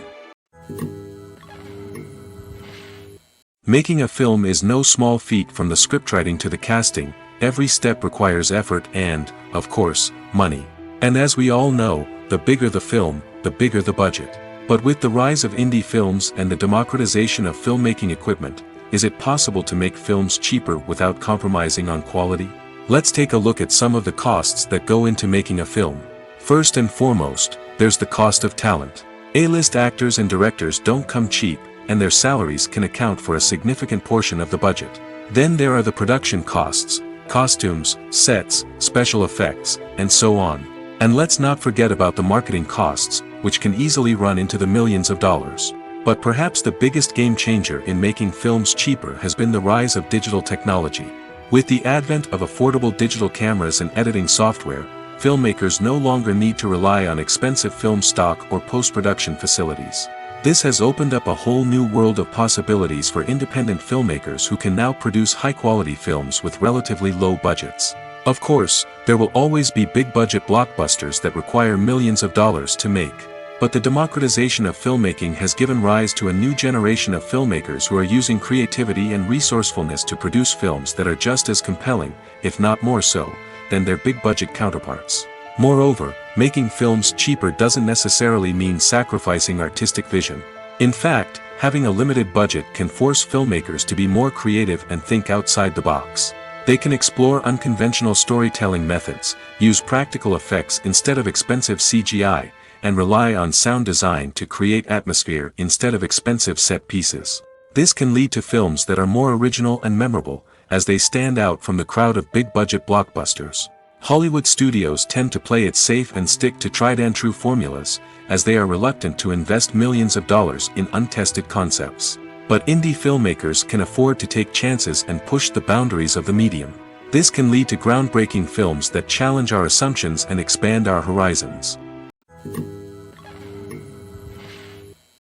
[SPEAKER 2] Making a film is no small feat. From the scriptwriting to the casting, every step requires effort and, of course, money. And as we all know, the bigger the film, the bigger the budget. But with the rise of indie films and the democratization of filmmaking equipment, is it possible to make films cheaper without compromising on quality? Let's take a look at some of the costs that go into making a film. First and foremost, there's the cost of talent. A-list actors and directors don't come cheap, and their salaries can account for a significant portion of the budget. Then there are the production costs, costumes, sets, special effects, and so on. And let's not forget about the marketing costs, which can easily run into the millions of dollars. But perhaps the biggest game changer in making films cheaper has been the rise of digital technology. With the advent of affordable digital cameras and editing software, filmmakers no longer need to rely on expensive film stock or post-production facilities. This has opened up a whole new world of possibilities for independent filmmakers who can now produce high-quality films with relatively low budgets. Of course, there will always be big-budget blockbusters that require millions of dollars to make. But the democratization of filmmaking has given rise to a new generation of filmmakers who are using creativity and resourcefulness to produce films that are just as compelling, if not more so, than their big-budget counterparts. Moreover, making films cheaper doesn't necessarily mean sacrificing artistic vision. In fact, having a limited budget can force filmmakers to be more creative and think outside the box. They can explore unconventional storytelling methods, use practical effects instead of expensive CGI, and rely on sound design to create atmosphere instead of expensive set pieces. This can lead to films that are more original and memorable, as they stand out from the crowd of big-budget blockbusters. Hollywood studios tend to play it safe and stick to tried-and-true formulas, as they are reluctant to invest millions of dollars in untested concepts. But indie filmmakers can afford to take chances and push the boundaries of the medium. This can lead to groundbreaking films that challenge our assumptions and expand our horizons.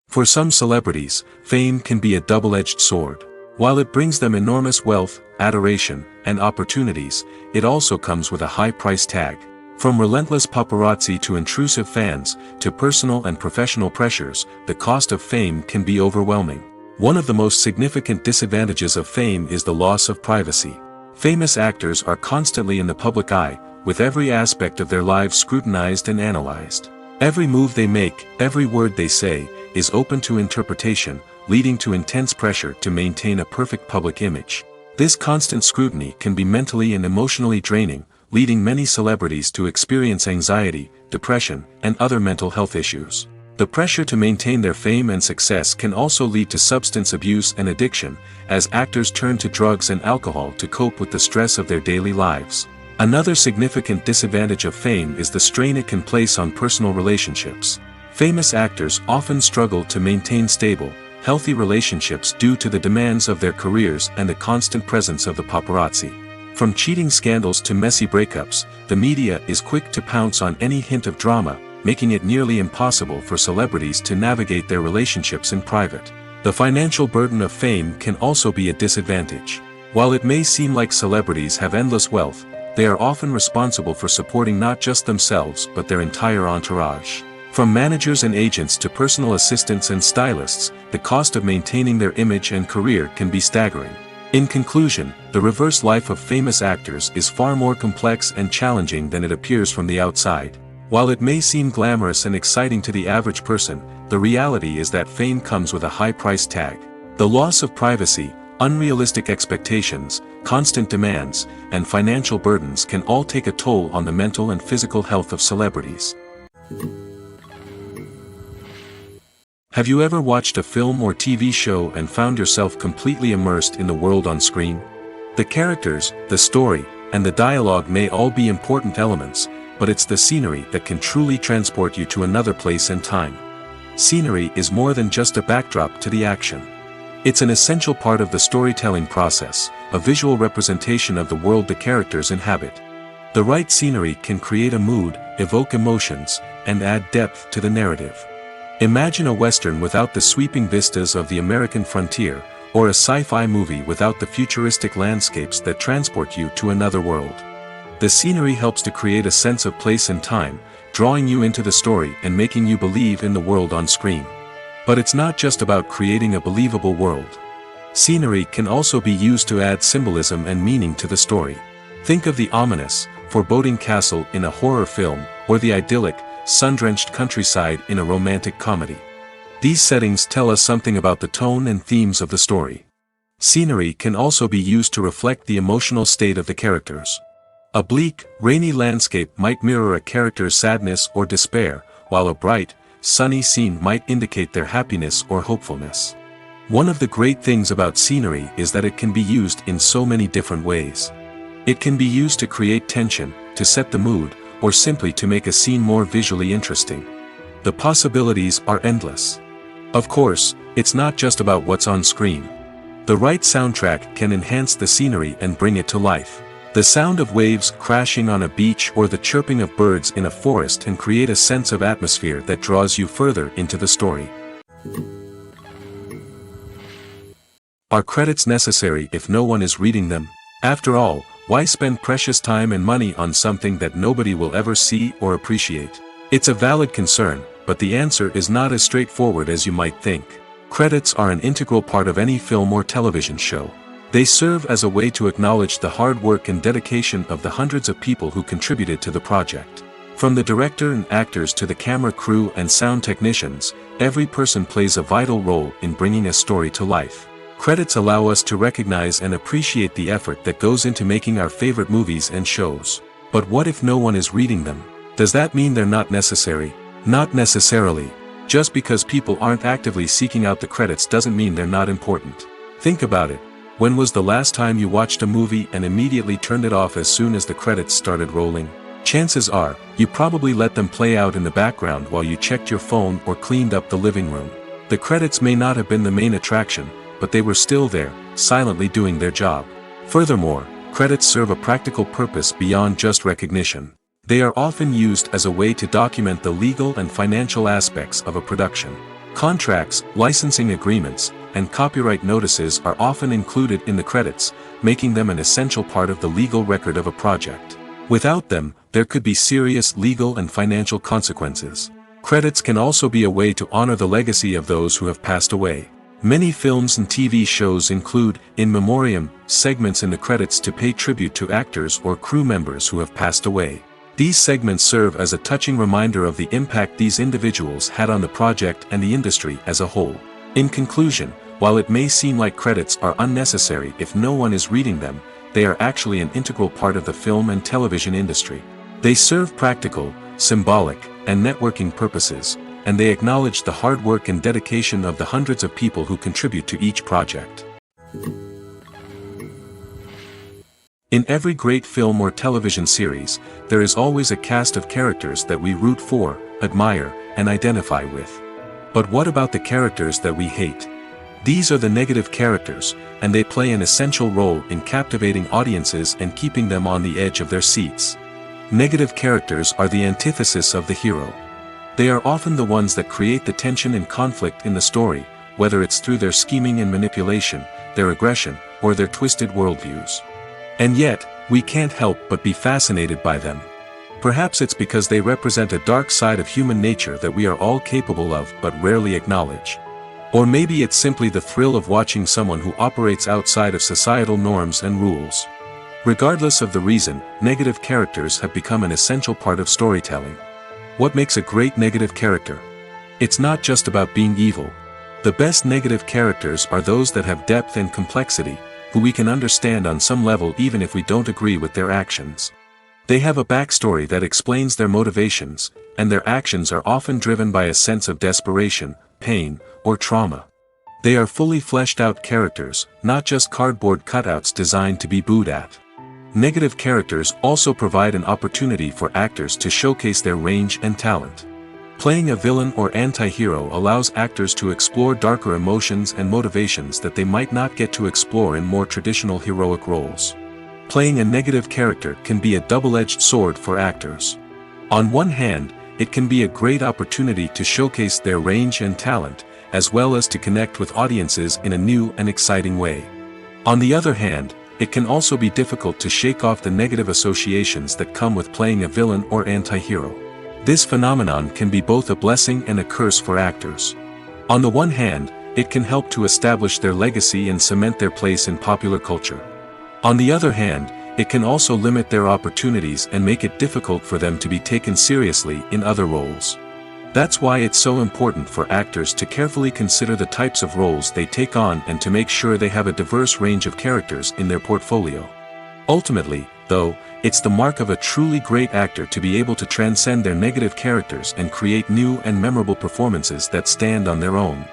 [SPEAKER 2] For some celebrities, fame can be a double-edged sword. While it brings them enormous wealth, adoration, and opportunities, it also comes with a high price tag. From relentless paparazzi to intrusive fans, to personal and professional pressures, the cost of fame can be overwhelming. One of the most significant disadvantages of fame is the loss of privacy. Famous actors are constantly in the public eye, with every aspect of their lives scrutinized and analyzed. Every move they make, every word they say, is open to interpretation, leading to intense pressure to maintain a perfect public image. This constant scrutiny can be mentally and emotionally draining, leading many celebrities to experience anxiety, depression, and other mental health issues. The pressure to maintain their fame and success can also lead to substance abuse and addiction, as actors turn to drugs and alcohol to cope with the stress of their daily lives. Another significant disadvantage of fame is the strain it can place on personal relationships. Famous actors often struggle to maintain stable, healthy relationships due to the demands of their careers and the constant presence of the paparazzi. From cheating scandals to messy breakups, the media is quick to pounce on any hint of drama, making it nearly impossible for celebrities to navigate their relationships in private. The financial burden of fame can also be a disadvantage. While it may seem like celebrities have endless wealth, they are often responsible for supporting not just themselves but their entire entourage. From managers and agents to personal assistants and stylists, the cost of maintaining their image and career can be staggering. In conclusion, the reverse life of famous actors is far more complex and challenging than it appears from the outside. While it may seem glamorous and exciting to the average person, the reality is that fame comes with a high price tag. The loss of privacy, unrealistic expectations, constant demands, and financial burdens can all take a toll on the mental and physical health of celebrities. Have you ever watched a film or TV show and found yourself completely immersed in the world on screen? The characters, the story, and the dialogue may all be important elements, but it's the scenery that can truly transport you to another place and time. Scenery is more than just a backdrop to the action. It's an essential part of the storytelling process, a visual representation of the world the characters inhabit. The right scenery can create a mood, evoke emotions, and add depth to the narrative. Imagine a Western without the sweeping vistas of the American frontier, or a sci-fi movie without the futuristic landscapes that transport you to another world. The scenery helps to create a sense of place and time, drawing you into the story and making you believe in the world on screen. But it's not just about creating a believable world. Scenery can also be used to add symbolism and meaning to the story. Think of the ominous, foreboding castle in a horror film, or the idyllic, sun-drenched countryside in a romantic comedy. These settings tell us something about the tone and themes of the story. Scenery can also be used to reflect the emotional state of the characters. A bleak, rainy landscape might mirror a character's sadness or despair, while a bright, sunny scene might indicate their happiness or hopefulness. One of the great things about scenery is that it can be used in so many different ways. It can be used to create tension, to set the mood, or simply to make a scene more visually interesting. The possibilities are endless. Of course, it's not just about what's on screen. The right soundtrack can enhance the scenery and bring it to life. The sound of waves crashing on a beach or the chirping of birds in a forest can create a sense of atmosphere that draws you further into the story. Are credits necessary if no one is reading them? After all, why spend precious time and money on something that nobody will ever see or appreciate? It's a valid concern, but the answer is not as straightforward as you might think. Credits are an integral part of any film or television show. They serve as a way to acknowledge the hard work and dedication of the hundreds of people who contributed to the project. From the director and actors to the camera crew and sound technicians, every person plays a vital role in bringing a story to life. Credits allow us to recognize and appreciate the effort that goes into making our favorite movies and shows. But what if no one is reading them? Does that mean they're not necessary? Not necessarily. Just because people aren't actively seeking out the credits doesn't mean they're not important. Think about it. When was the last time you watched a movie and immediately turned it off as soon as the credits started rolling? Chances are, you probably let them play out in the background while you checked your phone or cleaned up the living room. The credits may not have been the main attraction, but they were still there, silently doing their job. Furthermore, credits serve a practical purpose beyond just recognition. They are often used as a way to document the legal and financial aspects of a production. Contracts, licensing agreements, and copyright notices are often included in the credits, making them an essential part of the legal record of a project. Without them, there could be serious legal and financial consequences. Credits can also be a way to honor the legacy of those who have passed away. Many films and TV shows include, in memoriam, segments in the credits to pay tribute to actors or crew members who have passed away. These segments serve as a touching reminder of the impact these individuals had on the project and the industry as a whole. In conclusion, while it may seem like credits are unnecessary if no one is reading them, they are actually an integral part of the film and television industry. They serve practical, symbolic, and networking purposes, and they acknowledge the hard work and dedication of the hundreds of people who contribute to each project. In every great film or television series, there is always a cast of characters that we root for, admire, and identify with. But what about the characters that we hate? These are the negative characters, and they play an essential role in captivating audiences and keeping them on the edge of their seats. Negative characters are the antithesis of the hero. They are often the ones that create the tension and conflict in the story, whether it's through their scheming and manipulation, their aggression, or their twisted worldviews. And yet, we can't help but be fascinated by them. Perhaps it's because they represent a dark side of human nature that we are all capable of but rarely acknowledge. Or maybe it's simply the thrill of watching someone who operates outside of societal norms and rules. Regardless of the reason, negative characters have become an essential part of storytelling. What makes a great negative character? It's not just about being evil. The best negative characters are those that have depth and complexity, who we can understand on some level even if we don't agree with their actions. They have a backstory that explains their motivations, and their actions are often driven by a sense of desperation, pain, or trauma. They are fully fleshed out characters, not just cardboard cutouts designed to be booed at. Negative characters also provide an opportunity for actors to showcase their range and talent. Playing a villain or anti-hero allows actors to explore darker emotions and motivations that they might not get to explore in more traditional heroic roles. Playing a negative character can be a double-edged sword for actors. On one hand, it can be a great opportunity to showcase their range and talent, as well as to connect with audiences in a new and exciting way. On the other hand, it can also be difficult to shake off the negative associations that come with playing a villain or anti-hero. This phenomenon can be both a blessing and a curse for actors. On the one hand, it can help to establish their legacy and cement their place in popular culture. On the other hand, it can also limit their opportunities and make it difficult for them to be taken seriously in other roles. That's why it's so important for actors to carefully consider the types of roles they take on and to make sure they have a diverse range of characters in their portfolio. Ultimately, though, it's the mark of a truly great actor to be able to transcend their negative characters and create new and memorable performances that stand on their own.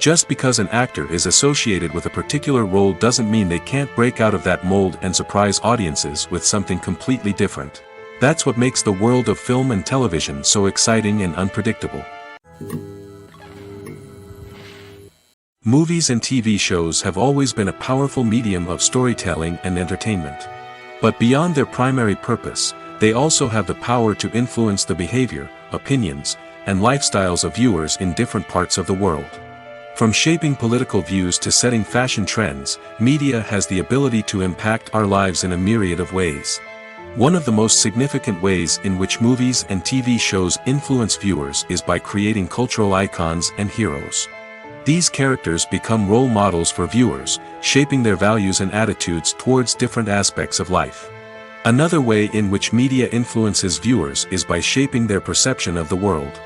[SPEAKER 2] Just because an actor is associated with a particular role doesn't mean they can't break out of that mold and surprise audiences with something completely different. That's what makes the world of film and television so exciting and unpredictable. Movies and TV shows have always been a powerful medium of storytelling and entertainment. But beyond their primary purpose, they also have the power to influence the behavior, opinions, and lifestyles of viewers in different parts of the world. From shaping political views to setting fashion trends, media has the ability to impact our lives in a myriad of ways. One of the most significant ways in which movies and TV shows influence viewers is by creating cultural icons and heroes. These characters become role models for viewers, shaping their values and attitudes towards different aspects of life. Another way in which media influences viewers is by shaping their perception of the world.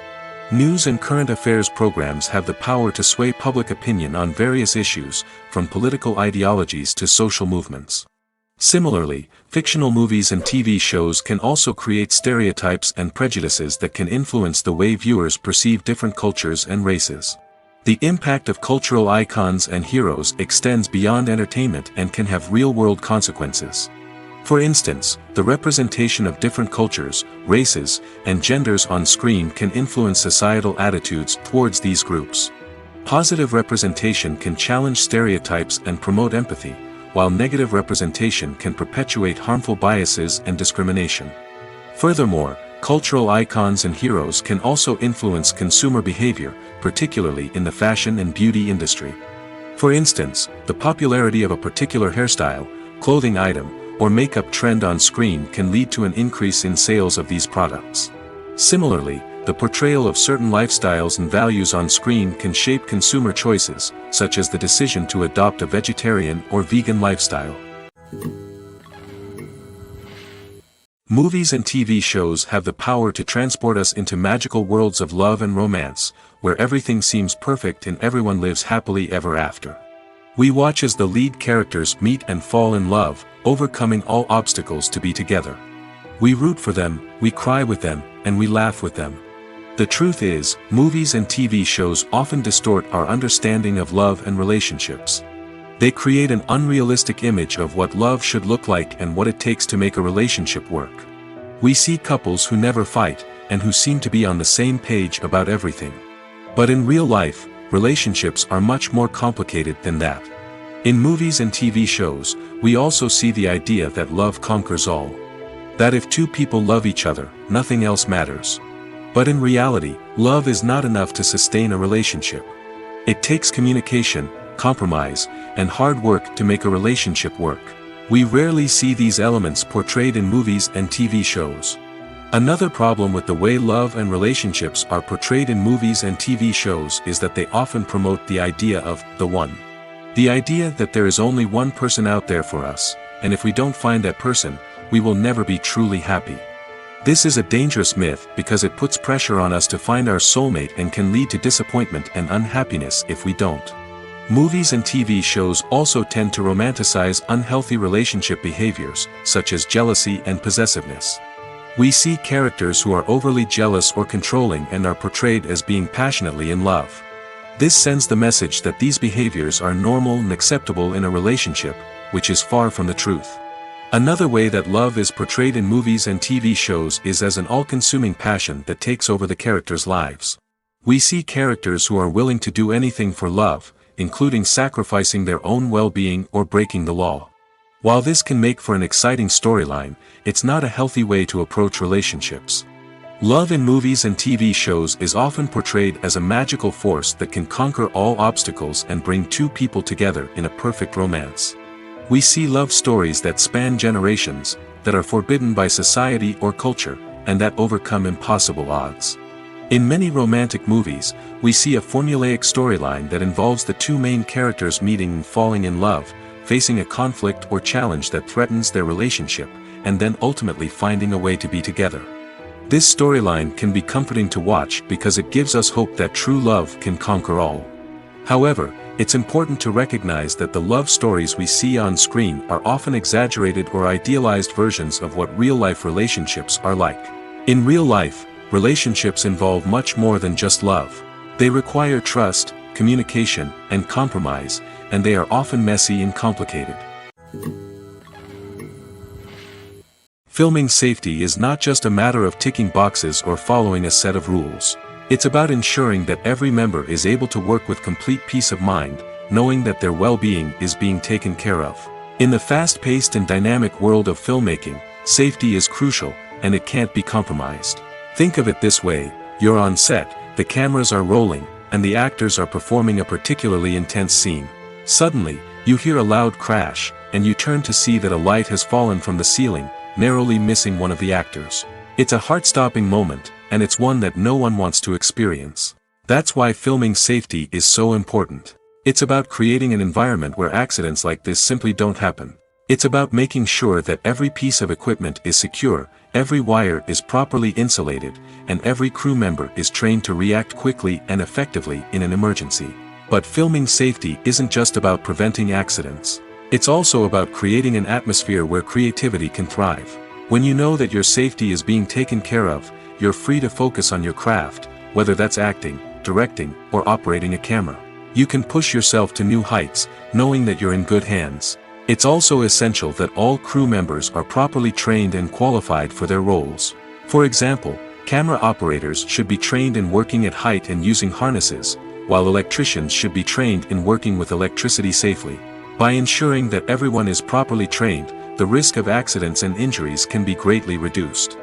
[SPEAKER 2] News and current affairs programs have the power to sway public opinion on various issues, from political ideologies to social movements. Similarly, fictional movies and TV shows can also create stereotypes and prejudices that can influence the way viewers perceive different cultures and races. The impact of cultural icons and heroes extends beyond entertainment and can have real-world consequences. For instance, the representation of different cultures, races, and genders on screen can influence societal attitudes towards these groups. Positive representation can challenge stereotypes and promote empathy, while negative representation can perpetuate harmful biases and discrimination. Furthermore, cultural icons and heroes can also influence consumer behavior, particularly in the fashion and beauty industry. For instance, the popularity of a particular hairstyle, clothing item, or makeup trend on screen can lead to an increase in sales of these products. Similarly, the portrayal of certain lifestyles and values on screen can shape consumer choices, such as the decision to adopt a vegetarian or vegan lifestyle. Movies and TV shows have the power to transport us into magical worlds of love and romance, where everything seems perfect and everyone lives happily ever after. We watch as the lead characters meet and fall in love, overcoming all obstacles to be together. We root for them, we cry with them, and we laugh with them. The truth is, movies and TV shows often distort our understanding of love and relationships. They create an unrealistic image of what love should look like and what it takes to make a relationship work. We see couples who never fight, and who seem to be on the same page about everything. But in real life, relationships are much more complicated than that. In movies and TV shows, we also see the idea that love conquers all. That if two people love each other, nothing else matters. But in reality, love is not enough to sustain a relationship. It takes communication, compromise, and hard work to make a relationship work. We rarely see these elements portrayed in movies and TV shows. Another problem with the way love and relationships are portrayed in movies and TV shows is that they often promote the idea of the one. The idea that there is only one person out there for us, and if we don't find that person, we will never be truly happy. This is a dangerous myth because it puts pressure on us to find our soulmate and can lead to disappointment and unhappiness if we don't. Movies and TV shows also tend to romanticize unhealthy relationship behaviors, such as jealousy and possessiveness. We see characters who are overly jealous or controlling and are portrayed as being passionately in love. This sends the message that these behaviors are normal and acceptable in a relationship, which is far from the truth. Another way that love is portrayed in movies and TV shows is as an all-consuming passion that takes over the characters' lives. We see characters who are willing to do anything for love, including sacrificing their own well-being or breaking the law. While this can make for an exciting storyline, it's not a healthy way to approach relationships. Love in movies and TV shows is often portrayed as a magical force that can conquer all obstacles and bring two people together in a perfect romance. We see love stories that span generations, that are forbidden by society or culture, and that overcome impossible odds. In many romantic movies, we see a formulaic storyline that involves the two main characters meeting and falling in love, facing a conflict or challenge that threatens their relationship, and then ultimately finding a way to be together. This storyline can be comforting to watch because it gives us hope that true love can conquer all. However, it's important to recognize that the love stories we see on screen are often exaggerated or idealized versions of what real-life relationships are like. In real life, relationships involve much more than just love. They require trust, communication, and compromise, and they are often messy and complicated. Filming safety is not just a matter of ticking boxes or following a set of rules. It's about ensuring that every member is able to work with complete peace of mind, knowing that their well-being is being taken care of. In the fast-paced and dynamic world of filmmaking, safety is crucial, and it can't be compromised. Think of it this way: you're on set, the cameras are rolling, and the actors are performing a particularly intense scene. Suddenly, you hear a loud crash, and you turn to see that a light has fallen from the ceiling, narrowly missing one of the actors. It's a heart-stopping moment, and it's one that no one wants to experience. That's why filming safety is so important. It's about creating an environment where accidents like this simply don't happen. It's about making sure that every piece of equipment is secure, every wire is properly insulated, and every crew member is trained to react quickly and effectively in an emergency. But filming safety isn't just about preventing accidents. It's also about creating an atmosphere where creativity can thrive. When you know that your safety is being taken care of, you're free to focus on your craft, whether that's acting, directing, or operating a camera. You can push yourself to new heights, knowing that you're in good hands. It's also essential that all crew members are properly trained and qualified for their roles. For example, camera operators should be trained in working at height and using harnesses, while electricians should be trained in working with electricity safely. By ensuring that everyone is properly trained, the risk of accidents and injuries can be greatly reduced.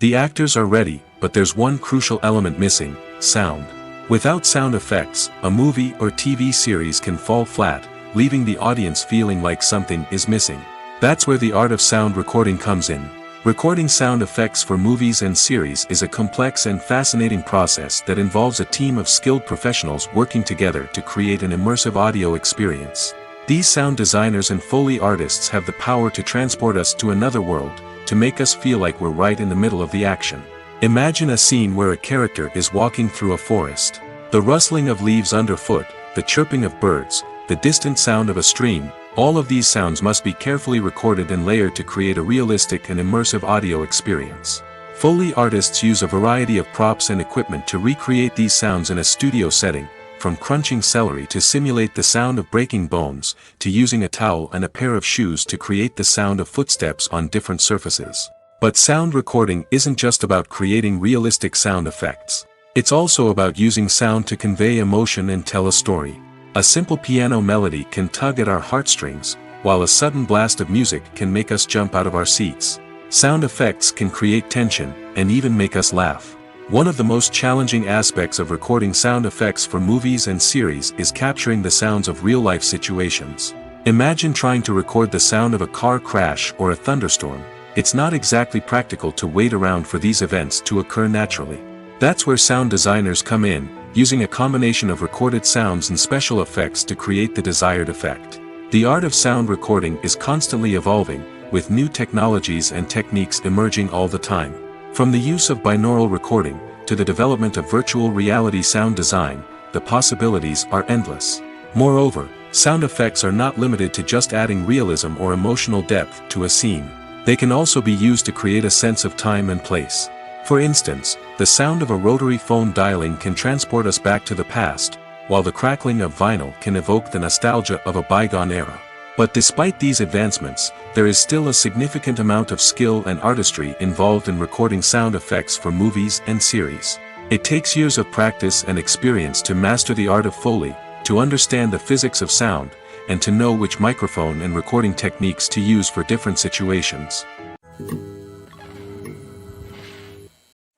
[SPEAKER 2] The actors are ready, but there's one crucial element missing: sound. Without sound effects, a movie or TV series can fall flat, leaving the audience feeling like something is missing. That's where the art of sound recording comes in. Recording sound effects for movies and series is a complex and fascinating process that involves a team of skilled professionals working together to create an immersive audio experience. These sound designers and Foley artists have the power to transport us to another world, to make us feel like we're right in the middle of the action. Imagine a scene where a character is walking through a forest. The rustling of leaves underfoot, the chirping of birds, the distant sound of a stream, all of these sounds must be carefully recorded and layered to create a realistic and immersive audio experience. Foley artists use a variety of props and equipment to recreate these sounds in a studio setting, from crunching celery to simulate the sound of breaking bones, to using a towel and a pair of shoes to create the sound of footsteps on different surfaces. But sound recording isn't just about creating realistic sound effects. It's also about using sound to convey emotion and tell a story. A simple piano melody can tug at our heartstrings, while a sudden blast of music can make us jump out of our seats. Sound effects can create tension, and even make us laugh. One of the most challenging aspects of recording sound effects for movies and series is capturing the sounds of real-life situations. Imagine trying to record the sound of a car crash or a thunderstorm. It's not exactly practical to wait around for these events to occur naturally. That's where sound designers come in, using a combination of recorded sounds and special effects to create the desired effect. The art of sound recording is constantly evolving, with new technologies and techniques emerging all the time. From the use of binaural recording, to the development of virtual reality sound design, the possibilities are endless. Moreover, sound effects are not limited to just adding realism or emotional depth to a scene. They can also be used to create a sense of time and place. For instance, the sound of a rotary phone dialing can transport us back to the past, while the crackling of vinyl can evoke the nostalgia of a bygone era. But despite these advancements, there is still a significant amount of skill and artistry involved in recording sound effects for movies and series. It takes years of practice and experience to master the art of Foley, to understand the physics of sound, and to know which microphone and recording techniques to use for different situations.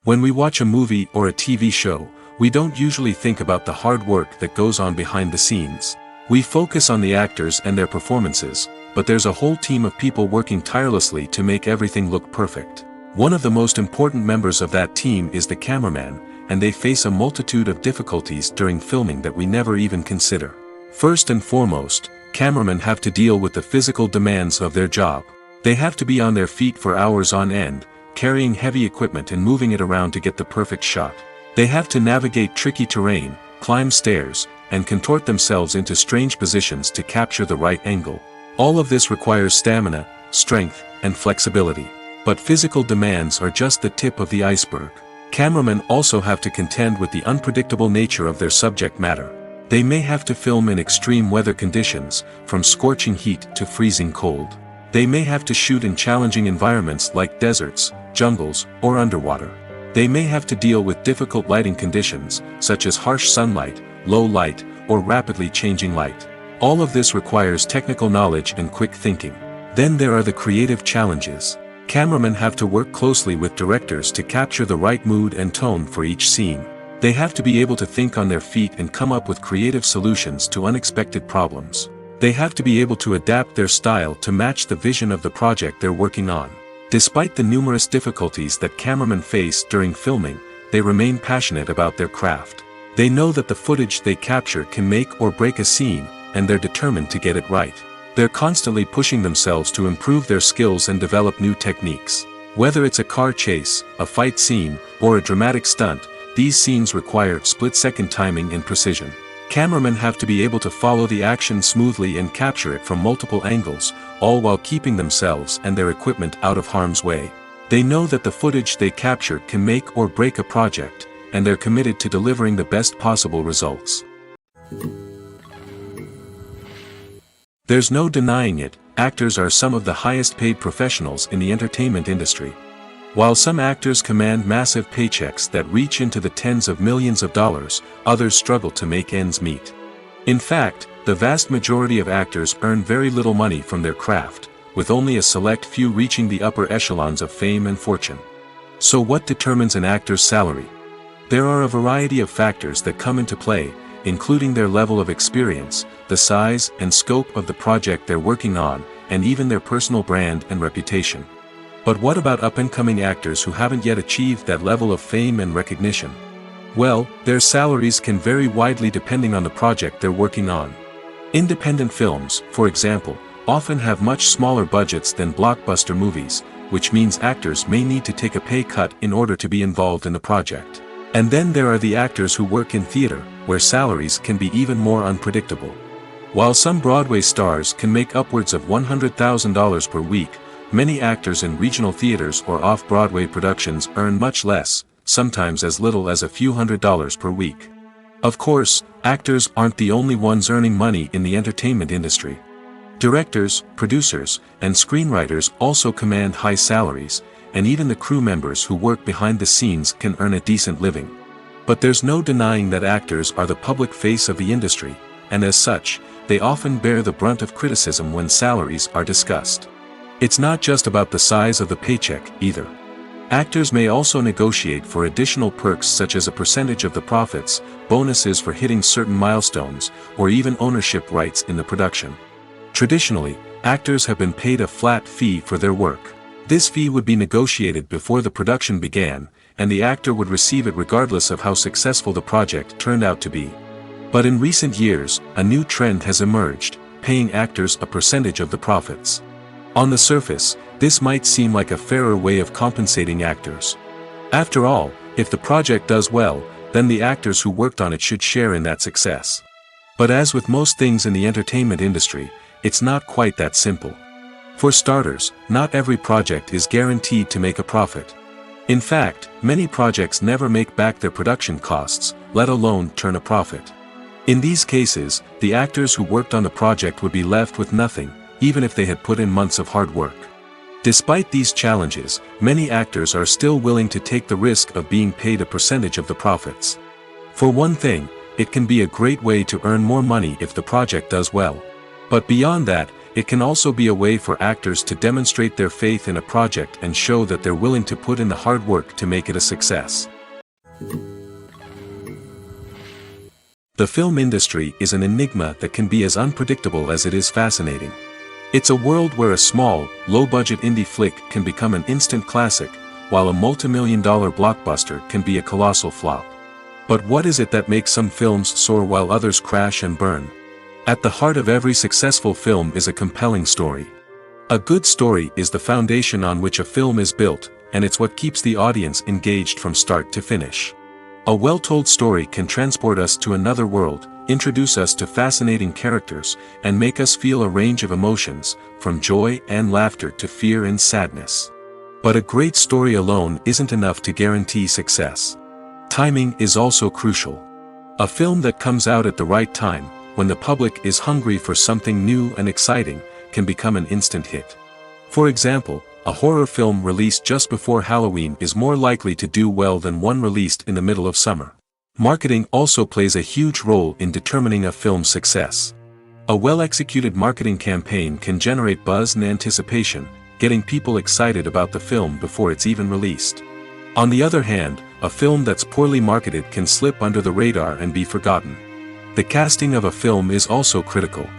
[SPEAKER 2] When we watch a movie or a TV show, we don't usually think about the hard work that goes on behind the scenes. We focus on the actors and their performances, but there's a whole team of people working tirelessly to make everything look perfect. One of the most important members of that team is the cameraman, and they face a multitude of difficulties during filming that we never even consider. First and foremost, cameramen have to deal with the physical demands of their job. They have to be on their feet for hours on end, carrying heavy equipment and moving it around to get the perfect shot. They have to navigate tricky terrain, climb stairs, and contort themselves into strange positions to capture the right angle. All of this requires stamina, strength, and flexibility. But physical demands are just the tip of the iceberg. Cameramen also have to contend with the unpredictable nature of their subject matter. They may have to film in extreme weather conditions, from scorching heat to freezing cold. They may have to shoot in challenging environments like deserts, jungles, or underwater. They may have to deal with difficult lighting conditions, such as harsh sunlight, low light, or rapidly changing light. All of this requires technical knowledge and quick thinking. Then there are the creative challenges. Cameramen have to work closely with directors to capture the right mood and tone for each scene. They have to be able to think on their feet and come up with creative solutions to unexpected problems. They have to be able to adapt their style to match the vision of the project they're working on. Despite the numerous difficulties that cameramen face during filming, they remain passionate about their craft. They know that the footage they capture can make or break a scene, and they're determined to get it right. They're constantly pushing themselves to improve their skills and develop new techniques. Whether it's a car chase, a fight scene, or a dramatic stunt, these scenes require split-second timing and precision. Cameramen have to be able to follow the action smoothly and capture it from multiple angles, all while keeping themselves and their equipment out of harm's way. They know that the footage they capture can make or break a project, and they're committed to delivering the best possible results. There's no denying it, actors are some of the highest paid professionals in the entertainment industry. While some actors command massive paychecks that reach into the tens of millions of dollars, others struggle to make ends meet. In fact, the vast majority of actors earn very little money from their craft, with only a select few reaching the upper echelons of fame and fortune. So what determines an actor's salary? There are a variety of factors that come into play, including their level of experience, the size and scope of the project they're working on, and even their personal brand and reputation. But what about up-and-coming actors who haven't yet achieved that level of fame and recognition? Well, their salaries can vary widely depending on the project they're working on. Independent films, for example, often have much smaller budgets than blockbuster movies, which means actors may need to take a pay cut in order to be involved in the project. And then there are the actors who work in theater, where salaries can be even more unpredictable. While some Broadway stars can make upwards of $100,000 per week, many actors in regional theaters or off-Broadway productions earn much less, sometimes as little as a few $100s per week. Of course, actors aren't the only ones earning money in the entertainment industry. Directors, producers, and screenwriters also command high salaries, and even the crew members who work behind the scenes can earn a decent living. But there's no denying that actors are the public face of the industry, and as such, they often bear the brunt of criticism when salaries are discussed. It's not just about the size of the paycheck, either. Actors may also negotiate for additional perks such as a percentage of the profits, bonuses for hitting certain milestones, or even ownership rights in the production. Traditionally, actors have been paid a flat fee for their work. This fee would be negotiated before the production began, and the actor would receive it regardless of how successful the project turned out to be. But in recent years, a new trend has emerged, paying actors a percentage of the profits. On the surface, This might seem like a fairer way of compensating actors. After all, if the project does well, then the actors who worked on it should share in that success. But as with most things in the entertainment industry, it's not quite that simple. For starters, not every project is guaranteed to make a profit. In fact, many projects never make back their production costs, let alone turn a profit. In these cases, the actors who worked on the project would be left with nothing, even if they had put in months of hard work. Despite these challenges, many actors are still willing to take the risk of being paid a percentage of the profits. For one thing, it can be a great way to earn more money if the project does well. But beyond that, it can also be a way for actors to demonstrate their faith in a project and show that they're willing to put in the hard work to make it a success. The film industry is an enigma that can be as unpredictable as it is fascinating. It's a world where a small, low-budget indie flick can become an instant classic, while a multi-million-dollar blockbuster can be a colossal flop. But what is it that makes some films soar while others crash and burn? At the heart of every successful film is a compelling story. A good story is the foundation on which a film is built, and it's what keeps the audience engaged from start to finish. A well-told story can transport us to another world, introduce us to fascinating characters, and make us feel a range of emotions, from joy and laughter to fear and sadness. But a great story alone isn't enough to guarantee success. Timing is also crucial. A film that comes out at the right time, when the public is hungry for something new and exciting, can become an instant hit. For example, a horror film released just before Halloween is more likely to do well than one released in the middle of summer. Marketing also plays a huge role in determining a film's success. A well-executed marketing campaign can generate buzz and anticipation, getting people excited about the film before it's even released. On the other hand, a film that's poorly marketed can slip under the radar and be forgotten. The casting of a film is also critical.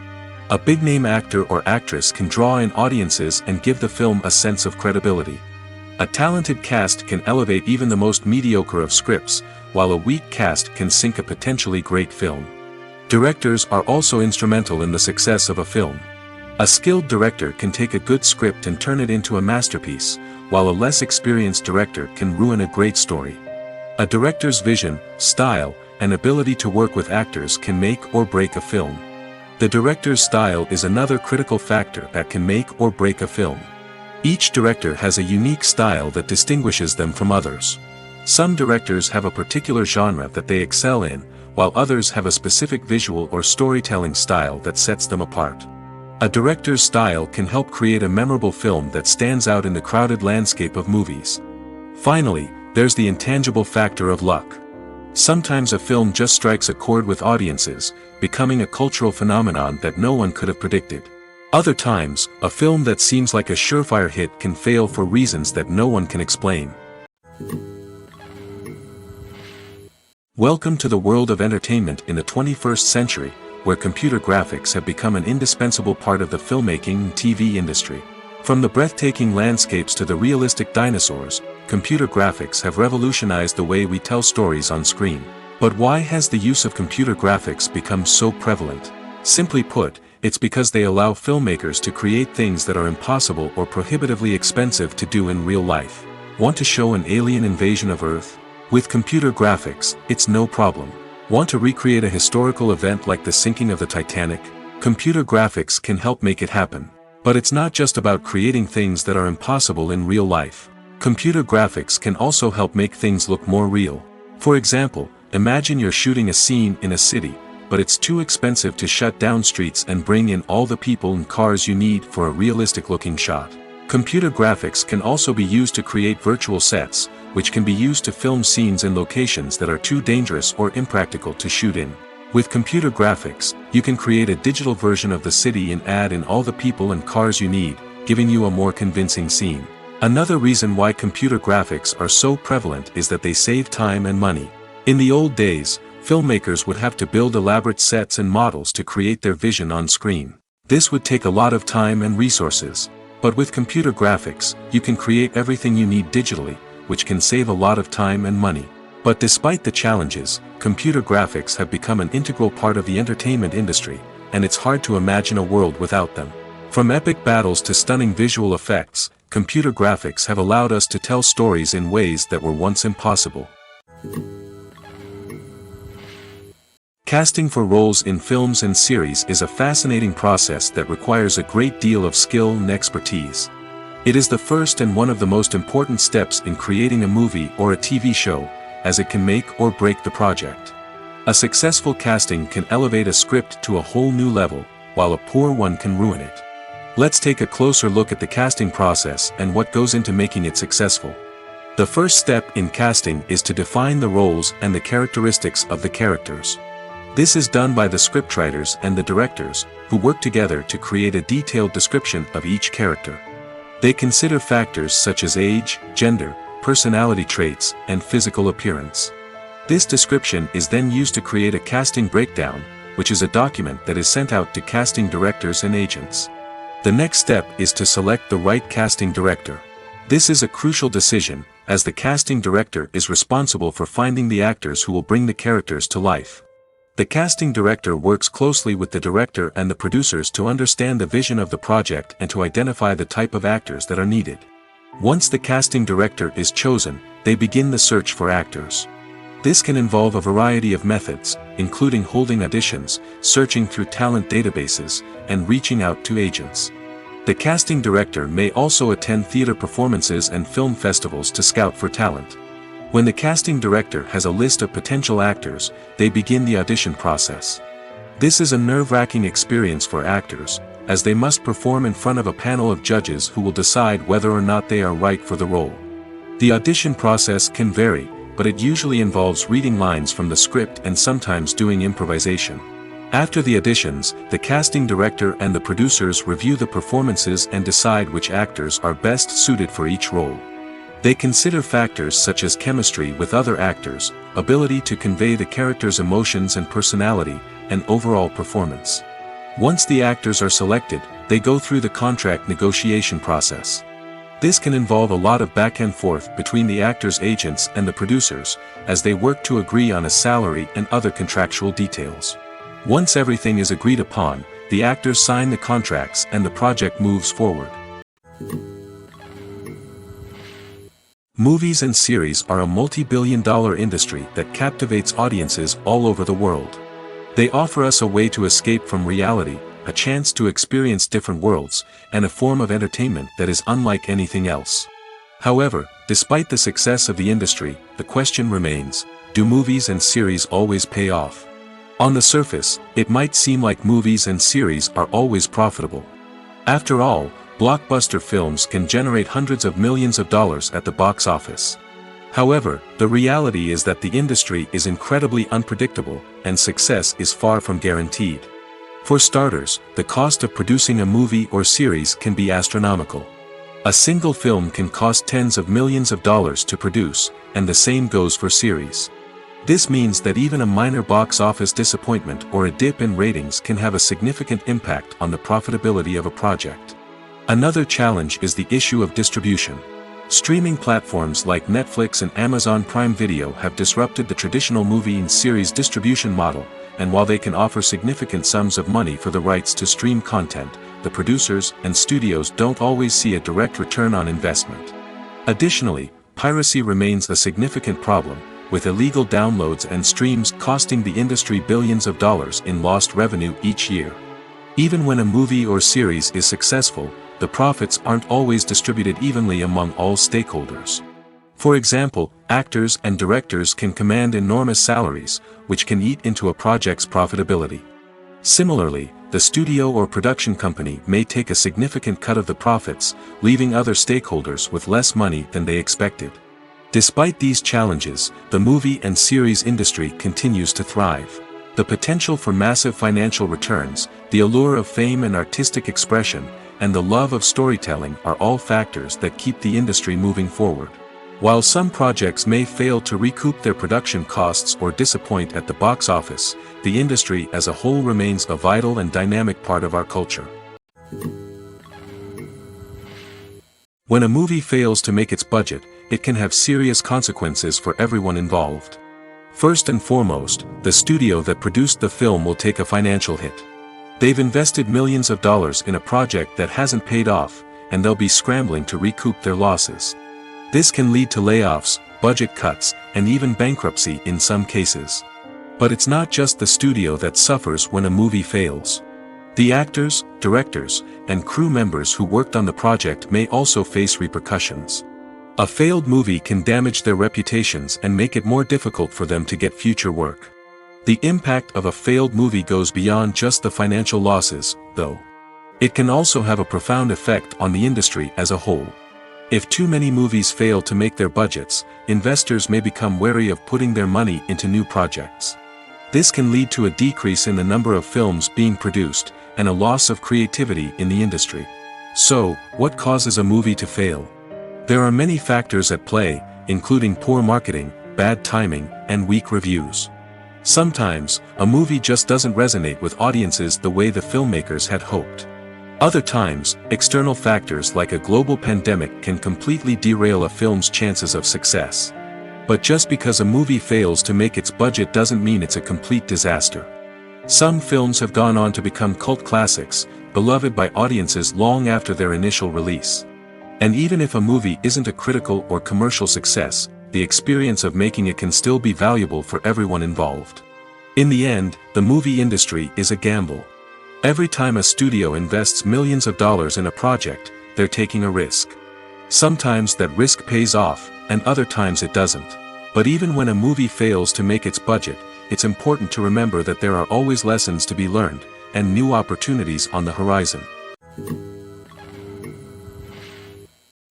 [SPEAKER 2] A big-name actor or actress can draw in audiences and give the film a sense of credibility. A talented cast can elevate even the most mediocre of scripts, while a weak cast can sink a potentially great film. Directors are also instrumental in the success of a film. A skilled director can take a good script and turn it into a masterpiece, while a less experienced director can ruin a great story. A director's vision, style, and ability to work with actors can make or break a film. The director's style is another critical factor that can make or break a film. Each director has a unique style that distinguishes them from others. Some directors have a particular genre that they excel in, while others have a specific visual or storytelling style that sets them apart. A director's style can help create a memorable film that stands out in the crowded landscape of movies. Finally, there's the intangible factor of luck. Sometimes a film just strikes a chord with audiences, becoming a cultural phenomenon that no one could have predicted. Other times, a film that seems like a surefire hit can fail for reasons that no one can explain. Welcome to the world of entertainment in the 21st century, where computer graphics have become an indispensable part of the filmmaking and TV industry. From the breathtaking landscapes to the realistic dinosaurs, computer graphics have revolutionized the way we tell stories on screen. But why has the use of computer graphics become so prevalent? Simply put, it's because they allow filmmakers to create things that are impossible or prohibitively expensive to do in real life. Want to show an alien invasion of Earth? With computer graphics, it's no problem. Want to recreate a historical event like the sinking of the Titanic? Computer graphics can help make it happen. But it's not just about creating things that are impossible in real life. Computer graphics can also help make things look more real. For example, imagine you're shooting a scene in a city, but it's too expensive to shut down streets and bring in all the people and cars you need for a realistic-looking shot. Computer graphics can also be used to create virtual sets, which can be used to film scenes in locations that are too dangerous or impractical to shoot in. With computer graphics, you can create a digital version of the city and add in all the people and cars you need, giving you a more convincing scene. Another reason why computer graphics are so prevalent is that they save time and money. In the old days, filmmakers would have to build elaborate sets and models to create their vision on screen. This would take a lot of time and resources. But with computer graphics, you can create everything you need digitally, which can save a lot of time and money. But despite the challenges, computer graphics have become an integral part of the entertainment industry, and it's hard to imagine a world without them. From epic battles to stunning visual effects, computer graphics have allowed us to tell stories in ways that were once impossible. Casting for roles in films and series is a fascinating process that requires a great deal of skill and expertise. It is the first and one of the most important steps in creating a movie or a TV show, as it can make or break the project. A successful casting can elevate a script to a whole new level, while a poor one can ruin it. Let's take a closer look at the casting process and what goes into making it successful. The first step in casting is to define the roles and the characteristics of the characters. This is done by the scriptwriters and the directors, who work together to create a detailed description of each character. They consider factors such as age, gender, personality traits, and physical appearance. This description is then used to create a casting breakdown, which is a document that is sent out to casting directors and agents. The next step is to select the right casting director. This is a crucial decision, as the casting director is responsible for finding the actors who will bring the characters to life. The casting director works closely with the director and the producers to understand the vision of the project and to identify the type of actors that are needed. Once the casting director is chosen, they begin the search for actors. This can involve a variety of methods, including holding auditions, searching through talent databases, and reaching out to agents. The casting director may also attend theater performances and film festivals to scout for talent. When the casting director has a list of potential actors, they begin the audition process. This is a nerve-wracking experience for actors, as they must perform in front of a panel of judges who will decide whether or not they are right for the role. The audition process can vary, but it usually involves reading lines from the script and sometimes doing improvisation. After the auditions, the casting director and the producers review the performances and decide which actors are best suited for each role. They consider factors such as chemistry with other actors, ability to convey the character's emotions and personality, and overall performance. Once the actors are selected, they go through the contract negotiation process. This can involve a lot of back and forth between the actors' agents and the producers, as they work to agree on a salary and other contractual details. Once everything is agreed upon, the actors sign the contracts and the project moves forward. Movies and series are a multi-billion-dollar industry that captivates audiences all over the world. They offer us a way to escape from reality, a chance to experience different worlds, and a form of entertainment that is unlike anything else. However, despite the success of the industry, the question remains, do movies and series always pay off? On the surface, it might seem like movies and series are always profitable. After all, blockbuster films can generate hundreds of millions of dollars at the box office. However, the reality is that the industry is incredibly unpredictable, and success is far from guaranteed. For starters, the cost of producing a movie or series can be astronomical. A single film can cost tens of millions of dollars to produce, and the same goes for series. This means that even a minor box office disappointment or a dip in ratings can have a significant impact on the profitability of a project. Another challenge is the issue of distribution. Streaming platforms like Netflix and Amazon Prime Video have disrupted the traditional movie and series distribution model, and while they can offer significant sums of money for the rights to stream content, the producers and studios don't always see a direct return on investment. Additionally, piracy remains a significant problem, with illegal downloads and streams costing the industry billions of dollars in lost revenue each year. Even when a movie or series is successful, the profits aren't always distributed evenly among all stakeholders. For example, actors and directors can command enormous salaries, which can eat into a project's profitability. Similarly, the studio or production company may take a significant cut of the profits, leaving other stakeholders with less money than they expected. Despite these challenges, the movie and series industry continues to thrive. The potential for massive financial returns, the allure of fame and artistic expression, and the love of storytelling are all factors that keep the industry moving forward. While some projects may fail to recoup their production costs or disappoint at the box office, the industry as a whole remains a vital and dynamic part of our culture. When a movie fails to make its budget, it can have serious consequences for everyone involved. First and foremost, the studio that produced the film will take a financial hit. They've invested millions of dollars in a project that hasn't paid off, and they'll be scrambling to recoup their losses. This can lead to layoffs, budget cuts, and even bankruptcy in some cases. But it's not just the studio that suffers when a movie fails. The actors, directors, and crew members who worked on the project may also face repercussions. A failed movie can damage their reputations and make it more difficult for them to get future work. The impact of a failed movie goes beyond just the financial losses, though. It can also have a profound effect on the industry as a whole. If too many movies fail to make their budgets, investors may become wary of putting their money into new projects. This can lead to a decrease in the number of films being produced, and a loss of creativity in the industry. So, what causes a movie to fail? There are many factors at play, including poor marketing, bad timing, and weak reviews. Sometimes, a movie just doesn't resonate with audiences the way the filmmakers had hoped. Other times, external factors like a global pandemic can completely derail a film's chances of success. But just because a movie fails to make its budget doesn't mean it's a complete disaster. Some films have gone on to become cult classics, beloved by audiences long after their initial release. And even if a movie isn't a critical or commercial success, the experience of making it can still be valuable for everyone involved. In the end, the movie industry is a gamble. Every time a studio invests millions of dollars in a project, they're taking a risk. Sometimes that risk pays off, and other times it doesn't. But even when a movie fails to make its budget, it's important to remember that there are always lessons to be learned, and new opportunities on the horizon.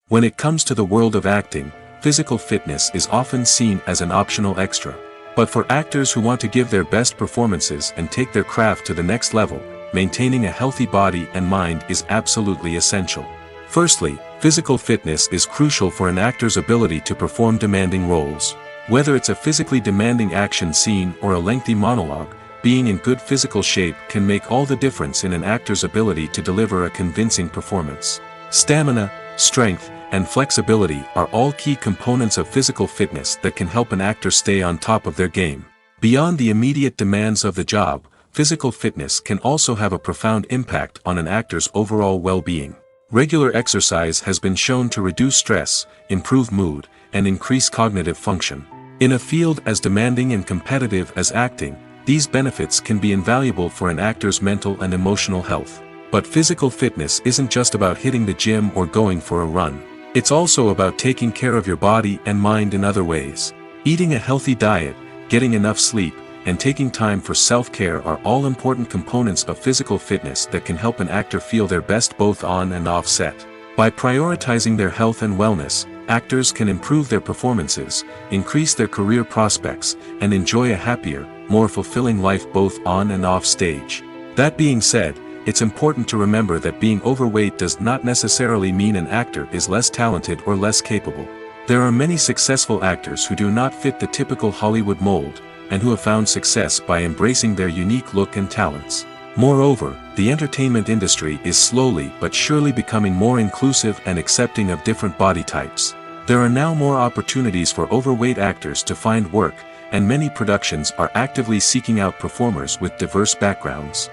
[SPEAKER 2] When it comes to the world of acting, physical fitness is often seen as an optional extra. But for actors who want to give their best performances and take their craft to the next level, maintaining a healthy body and mind is absolutely essential. Firstly, physical fitness is crucial for an actor's ability to perform demanding roles. Whether it's a physically demanding action scene or a lengthy monologue, being in good physical shape can make all the difference in an actor's ability to deliver a convincing performance. Stamina, strength, and flexibility are all key components of physical fitness that can help an actor stay on top of their game. Beyond the immediate demands of the job, physical fitness can also have a profound impact on an actor's overall well-being. Regular exercise has been shown to reduce stress, improve mood, and increase cognitive function. In a field as demanding and competitive as acting, these benefits can be invaluable for an actor's mental and emotional health. But physical fitness isn't just about hitting the gym or going for a run. It's also about taking care of your body and mind in other ways. Eating a healthy diet, getting enough sleep, and taking time for self-care are all important components of physical fitness that can help an actor feel their best both on and off set. By prioritizing their health and wellness, actors can improve their performances, increase their career prospects, and enjoy a happier, more fulfilling life both on and off stage. That being said, it's important to remember that being overweight does not necessarily mean an actor is less talented or less capable. There are many successful actors who do not fit the typical Hollywood mold, and who have found success by embracing their unique look and talents. Moreover, the entertainment industry is slowly but surely becoming more inclusive and accepting of different body types. There are now more opportunities for overweight actors to find work, and many productions are actively seeking out performers with diverse backgrounds.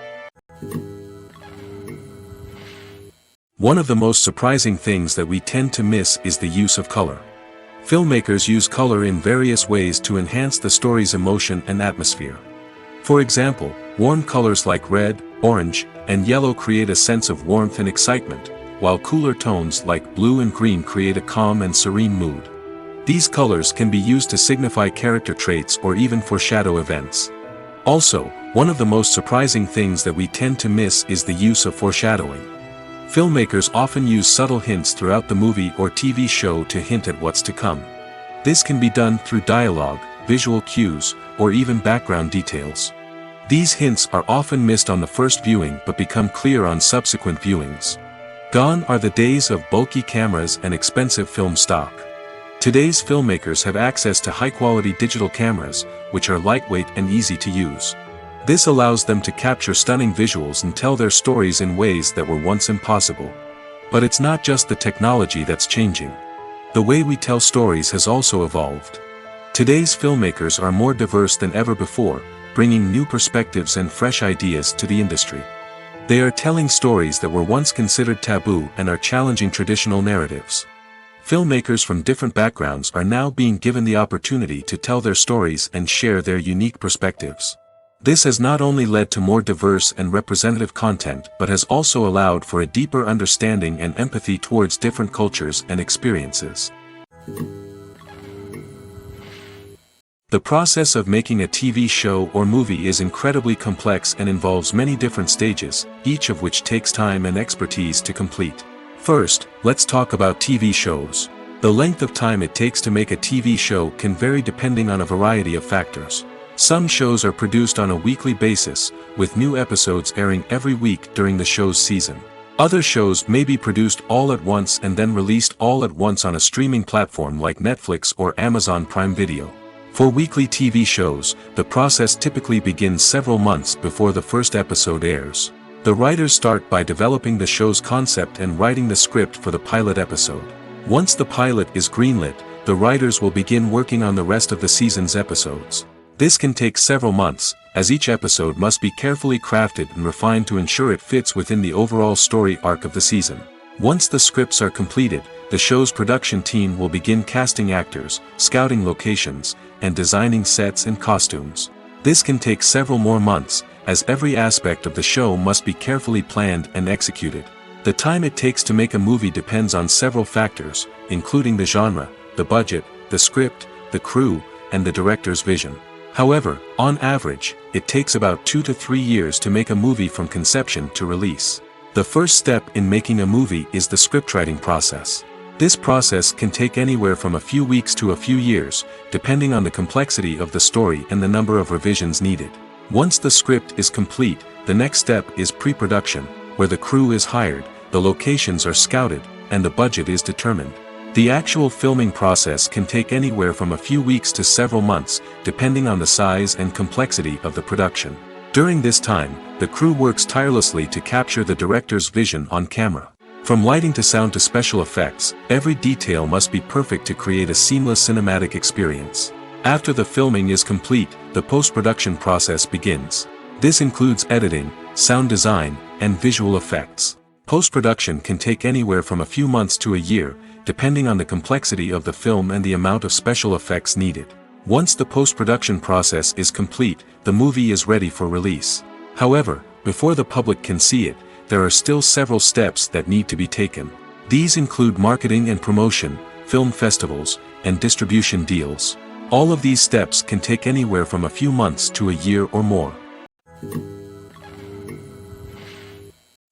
[SPEAKER 2] One of the most surprising things that we tend to miss is the use of color. Filmmakers use color in various ways to enhance the story's emotion and atmosphere. For example, warm colors like red, orange, and yellow create a sense of warmth and excitement, while cooler tones like blue and green create a calm and serene mood. These colors can be used to signify character traits or even foreshadow events. Also, one of the most surprising things that we tend to miss is the use of foreshadowing. Filmmakers often use subtle hints throughout the movie or TV show to hint at what's to come. This can be done through dialogue, visual cues, or even background details. These hints are often missed on the first viewing but become clear on subsequent viewings. Gone are the days of bulky cameras and expensive film stock. Today's filmmakers have access to high-quality digital cameras, which are lightweight and easy to use. This allows them to capture stunning visuals and tell their stories in ways that were once impossible. But it's not just the technology that's changing. The way we tell stories has also evolved. Today's filmmakers are more diverse than ever before, bringing new perspectives and fresh ideas to the industry. They are telling stories that were once considered taboo and are challenging traditional narratives. Filmmakers from different backgrounds are now being given the opportunity to tell their stories and share their unique perspectives. This has not only led to more diverse and representative content but has also allowed for a deeper understanding and empathy towards different cultures and experiences. The process of making a TV show or movie is incredibly complex and involves many different stages, each of which takes time and expertise to complete. First, let's talk about TV shows. The length of time it takes to make a TV show can vary depending on a variety of factors. Some shows are produced on a weekly basis, with new episodes airing every week during the show's season. Other shows may be produced all at once and then released all at once on a streaming platform like Netflix or Amazon Prime Video. For weekly TV shows, the process typically begins several months before the first episode airs. The writers start by developing the show's concept and writing the script for the pilot episode. Once the pilot is greenlit, the writers will begin working on the rest of the season's episodes. This can take several months, as each episode must be carefully crafted and refined to ensure it fits within the overall story arc of the season. Once the scripts are completed, the show's production team will begin casting actors, scouting locations, and designing sets and costumes. This can take several more months, as every aspect of the show must be carefully planned and executed. The time it takes to make a movie depends on several factors, including the genre, the budget, the script, the crew, and the director's vision. However, on average, it takes about 2 to 3 years to make a movie from conception to release. The first step in making a movie is the scriptwriting process. This process can take anywhere from a few weeks to a few years, depending on the complexity of the story and the number of revisions needed. Once the script is complete, the next step is pre-production, where the crew is hired, the locations are scouted, and the budget is determined. The actual filming process can take anywhere from a few weeks to several months, depending on the size and complexity of the production. During this time, the crew works tirelessly to capture the director's vision on camera. From lighting to sound to special effects, every detail must be perfect to create a seamless cinematic experience. After the filming is complete, the post-production process begins. This includes editing, sound design, and visual effects. Post-production can take anywhere from a few months to a year, depending on the complexity of the film and the amount of special effects needed. Once the post-production process is complete, the movie is ready for release. However, before the public can see it, there are still several steps that need to be taken. These include marketing and promotion, film festivals, and distribution deals. All of these steps can take anywhere from a few months to a year or more.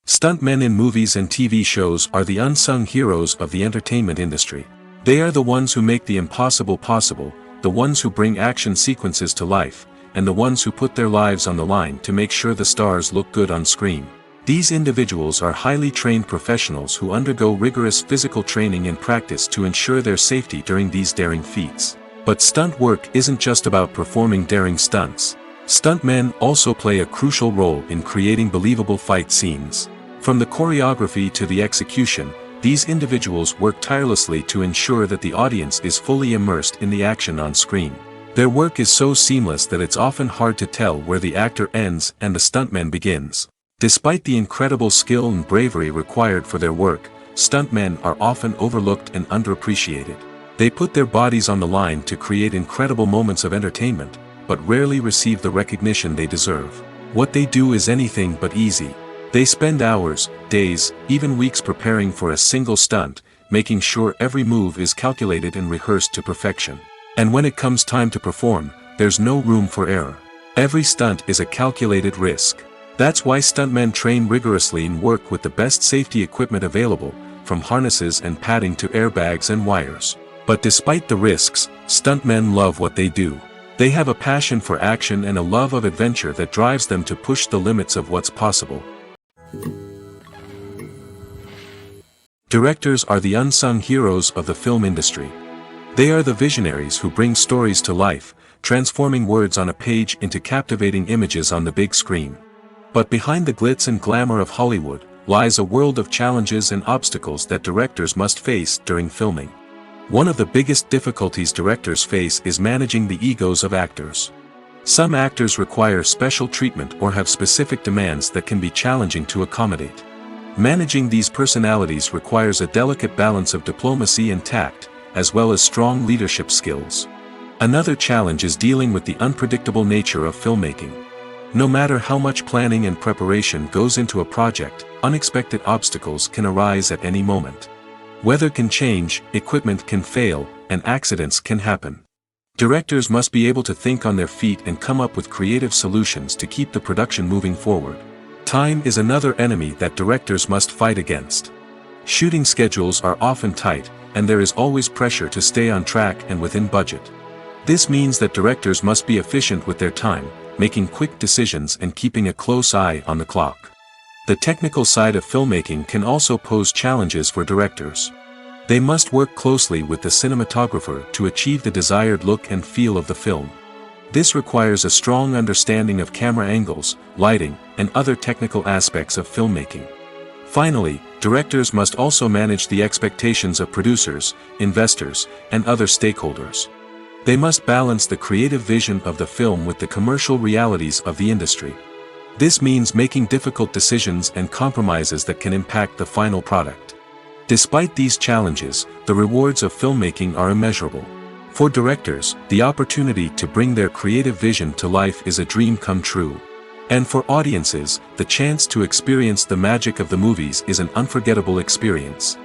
[SPEAKER 2] Stuntmen in movies and TV shows are the unsung heroes of the entertainment industry. They are the ones who make the impossible possible, the ones who bring action sequences to life, and the ones who put their lives on the line to make sure the stars look good on screen. These individuals are highly trained professionals who undergo rigorous physical training and practice to ensure their safety during these daring feats. But stunt work isn't just about performing daring stunts. Stuntmen also play a crucial role in creating believable fight scenes. From the choreography to the execution, these individuals work tirelessly to ensure that the audience is fully immersed in the action on screen. Their work is so seamless that it's often hard to tell where the actor ends and the stuntman begins. Despite the incredible skill and bravery required for their work, stuntmen are often overlooked and underappreciated. They put their bodies on the line to create incredible moments of entertainment, but rarely receive the recognition they deserve. What they do is anything but easy. They spend hours, days, even weeks preparing for a single stunt, making sure every move is calculated and rehearsed to perfection. And when it comes time to perform, there's no room for error. Every stunt is a calculated risk. That's why stuntmen train rigorously and work with the best safety equipment available, from harnesses and padding to airbags and wires. But despite the risks, stuntmen love what they do. They have a passion for action and a love of adventure that drives them to push the limits of what's possible. Directors are the unsung heroes of the film industry. They are the visionaries who bring stories to life, transforming words on a page into captivating images on the big screen. But behind the glitz and glamour of Hollywood, lies a world of challenges and obstacles that directors must face during filming. One of the biggest difficulties directors face is managing the egos of actors. Some actors require special treatment or have specific demands that can be challenging to accommodate. Managing these personalities requires a delicate balance of diplomacy and tact, as well as strong leadership skills. Another challenge is dealing with the unpredictable nature of filmmaking. No matter how much planning and preparation goes into a project, unexpected obstacles can arise at any moment. Weather can change, equipment can fail, and accidents can happen. Directors must be able to think on their feet and come up with creative solutions to keep the production moving forward. Time is another enemy that directors must fight against. Shooting schedules are often tight, and there is always pressure to stay on track and within budget. This means that directors must be efficient with their time, making quick decisions and keeping a close eye on the clock. The technical side of filmmaking can also pose challenges for directors. They must work closely with the cinematographer to achieve the desired look and feel of the film. This requires a strong understanding of camera angles, lighting, and other technical aspects of filmmaking. Finally, directors must also manage the expectations of producers, investors, and other stakeholders. They must balance the creative vision of the film with the commercial realities of the industry. This means making difficult decisions and compromises that can impact the final product. Despite these challenges, the rewards of filmmaking are immeasurable. For directors, the opportunity to bring their creative vision to life is a dream come true. And for audiences, the chance to experience the magic of the movies is an unforgettable experience.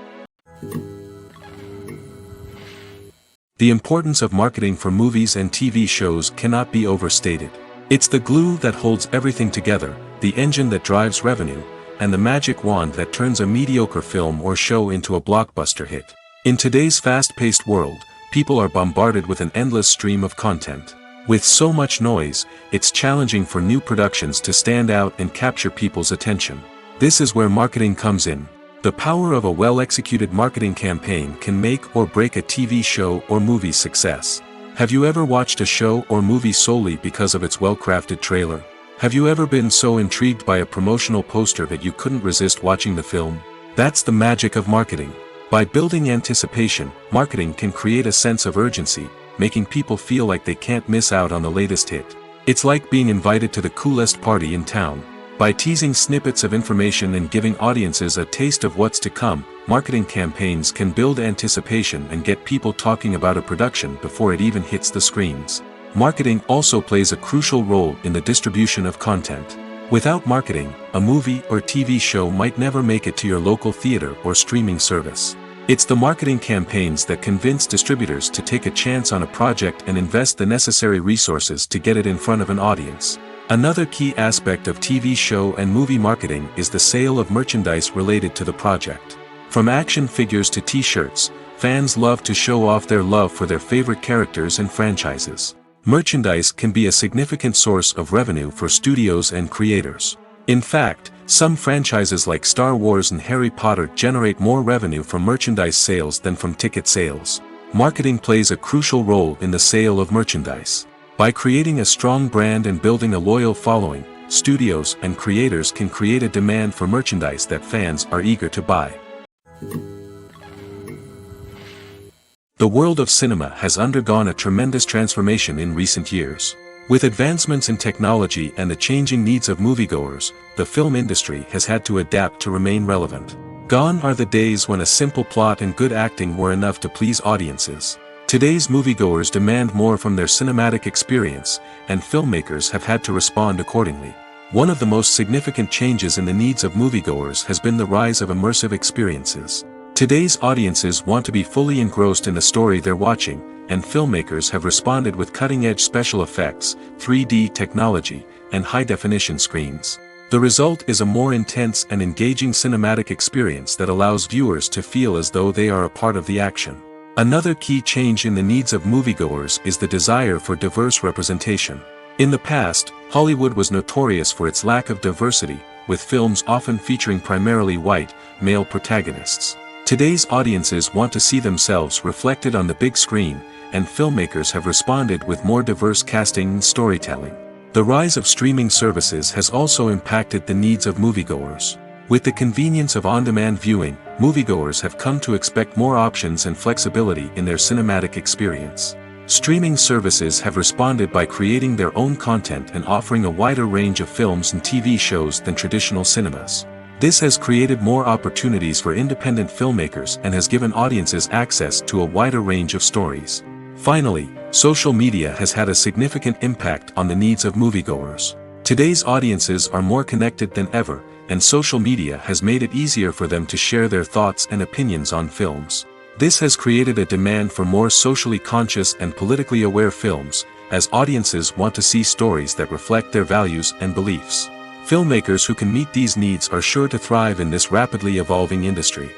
[SPEAKER 2] The importance of marketing for movies and TV shows cannot be overstated. It's the glue that holds everything together, the engine that drives revenue, and the magic wand that turns a mediocre film or show into a blockbuster hit. In today's fast-paced world, people are bombarded with an endless stream of content. With so much noise, it's challenging for new productions to stand out and capture people's attention. This is where marketing comes in. The power of a well-executed marketing campaign can make or break a TV show or movie's success. Have you ever watched a show or movie solely because of its well-crafted trailer? Have you ever been so intrigued by a promotional poster that you couldn't resist watching the film? That's the magic of marketing. By building anticipation, marketing can create a sense of urgency, making people feel like they can't miss out on the latest hit. It's like being invited to the coolest party in town. By teasing snippets of information and giving audiences a taste of what's to come, marketing campaigns can build anticipation and get people talking about a production before it even hits the screens. Marketing also plays a crucial role in the distribution of content. Without marketing, a movie or TV show might never make it to your local theater or streaming service. It's the marketing campaigns that convince distributors to take a chance on a project and invest the necessary resources to get it in front of an audience. Another key aspect of TV show and movie marketing is the sale of merchandise related to the project. From action figures to t-shirts, fans love to show off their love for their favorite characters and franchises. Merchandise can be a significant source of revenue for studios and creators. In fact, some franchises like Star Wars and Harry Potter generate more revenue from merchandise sales than from ticket sales. Marketing plays a crucial role in the sale of merchandise. By creating a strong brand and building a loyal following, studios and creators can create a demand for merchandise that fans are eager to buy. The world of cinema has undergone a tremendous transformation in recent years. With advancements in technology and the changing needs of moviegoers, the film industry has had to adapt to remain relevant. Gone are the days when a simple plot and good acting were enough to please audiences. Today's moviegoers demand more from their cinematic experience, and filmmakers have had to respond accordingly. One of the most significant changes in the needs of moviegoers has been the rise of immersive experiences. Today's audiences want to be fully engrossed in the story they're watching, and filmmakers have responded with cutting-edge special effects, 3D technology, and high-definition screens. The result is a more intense and engaging cinematic experience that allows viewers to feel as though they are a part of the action. Another key change in the needs of moviegoers is the desire for diverse representation. In the past, Hollywood was notorious for its lack of diversity, with films often featuring primarily white, male protagonists. Today's audiences want to see themselves reflected on the big screen, and filmmakers have responded with more diverse casting and storytelling. The rise of streaming services has also impacted the needs of moviegoers. With the convenience of on-demand viewing, moviegoers have come to expect more options and flexibility in their cinematic experience. Streaming services have responded by creating their own content and offering a wider range of films and TV shows than traditional cinemas. This has created more opportunities for independent filmmakers and has given audiences access to a wider range of stories. Finally, social media has had a significant impact on the needs of moviegoers. Today's audiences are more connected than ever, and social media has made it easier for them to share their thoughts and opinions on films. This has created a demand for more socially conscious and politically aware films, as audiences want to see stories that reflect their values and beliefs. Filmmakers who can meet these needs are sure to thrive in this rapidly evolving industry.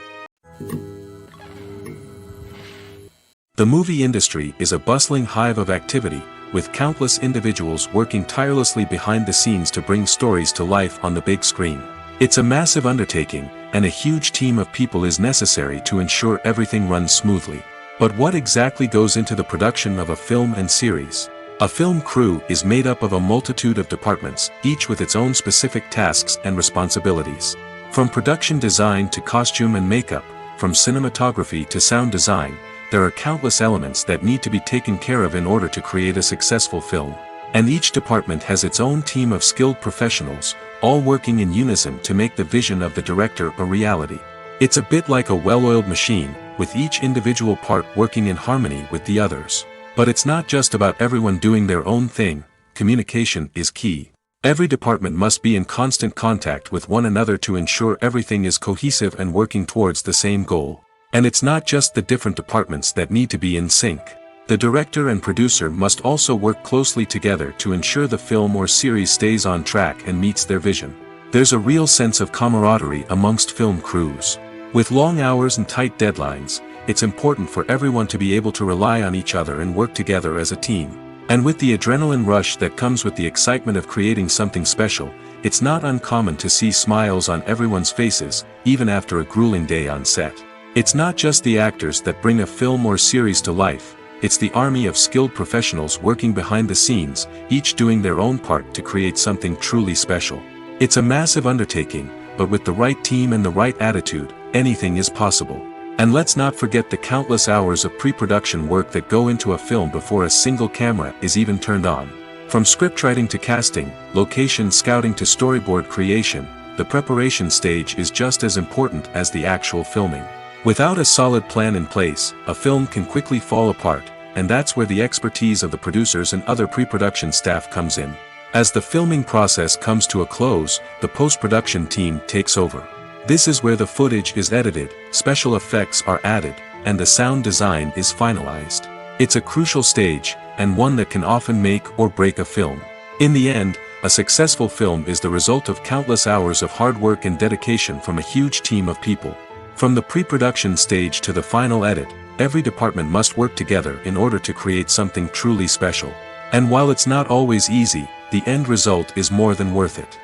[SPEAKER 2] The movie industry is a bustling hive of activity, with countless individuals working tirelessly behind the scenes to bring stories to life on the big screen. It's a massive undertaking, and a huge team of people is necessary to ensure everything runs smoothly. But what exactly goes into the production of a film and series? A film crew is made up of a multitude of departments, each with its own specific tasks and responsibilities. From production design to costume and makeup, from cinematography to sound design, there are countless elements that need to be taken care of in order to create a successful film. And each department has its own team of skilled professionals, all working in unison to make the vision of the director a reality. It's a bit like a well-oiled machine, with each individual part working in harmony with the others. But it's not just about everyone doing their own thing. Communication is key. Every department must be in constant contact with one another to ensure everything is cohesive and working towards the same goal. And it's not just the different departments that need to be in sync. The director and producer must also work closely together to ensure the film or series stays on track and meets their vision. There's a real sense of camaraderie amongst film crews. With long hours and tight deadlines, it's important for everyone to be able to rely on each other and work together as a team. And with the adrenaline rush that comes with the excitement of creating something special, it's not uncommon to see smiles on everyone's faces, even after a grueling day on set. It's not just the actors that bring a film or series to life. It's the army of skilled professionals working behind the scenes, each doing their own part to create something truly special. It's a massive undertaking, but with the right team and the right attitude, anything is possible. And let's not forget the countless hours of pre-production work that go into a film before a single camera is even turned on. From scriptwriting to casting, location scouting to storyboard creation, the preparation stage is just as important as the actual filming. Without a solid plan in place, a film can quickly fall apart, and that's where the expertise of the producers and other pre-production staff comes in. As the filming process comes to a close, the post-production team takes over. This is where the footage is edited, special effects are added, and the sound design is finalized. It's a crucial stage, and one that can often make or break a film. In the end, a successful film is the result of countless hours of hard work and dedication from a huge team of people. From the pre-production stage to the final edit, every department must work together in order to create something truly special. And while it's not always easy, the end result is more than worth it.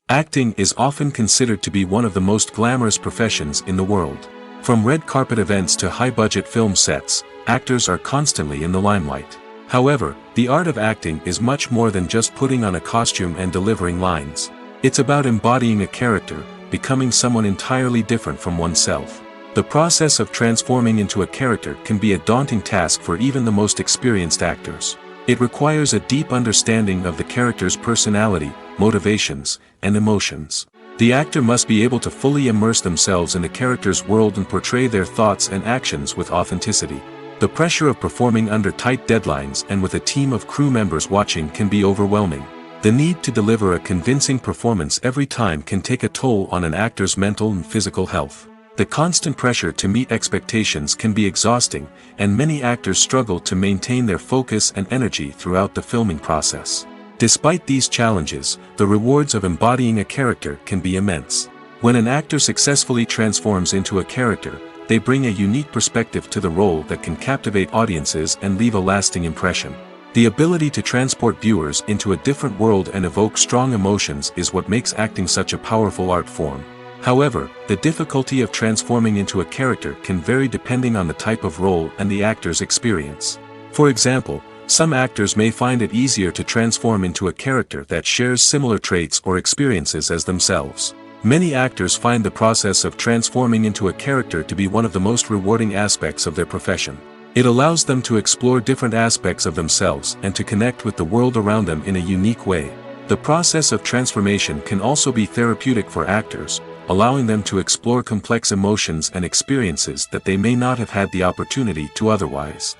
[SPEAKER 2] Acting is often considered to be one of the most glamorous professions in the world. From red carpet events to high-budget film sets, actors are constantly in the limelight. However, the art of acting is much more than just putting on a costume and delivering lines. It's about embodying a character, becoming someone entirely different from oneself. The process of transforming into a character can be a daunting task for even the most experienced actors. It requires a deep understanding of the character's personality, motivations, and emotions. The actor must be able to fully immerse themselves in the character's world and portray their thoughts and actions with authenticity. The pressure of performing under tight deadlines and with a team of crew members watching can be overwhelming. The need to deliver a convincing performance every time can take a toll on an actor's mental and physical health. The constant pressure to meet expectations can be exhausting, and many actors struggle to maintain their focus and energy throughout the filming process. Despite these challenges, the rewards of embodying a character can be immense. When an actor successfully transforms into a character, they bring a unique perspective to the role that can captivate audiences and leave a lasting impression. The ability to transport viewers into a different world and evoke strong emotions is what makes acting such a powerful art form. However, the difficulty of transforming into a character can vary depending on the type of role and the actor's experience. For example, some actors may find it easier to transform into a character that shares similar traits or experiences as themselves. Many actors find the process of transforming into a character to be one of the most rewarding aspects of their profession. It allows them to explore different aspects of themselves and to connect with the world around them in a unique way. The process of transformation can also be therapeutic for actors, allowing them to explore complex emotions and experiences that they may not have had the opportunity to otherwise.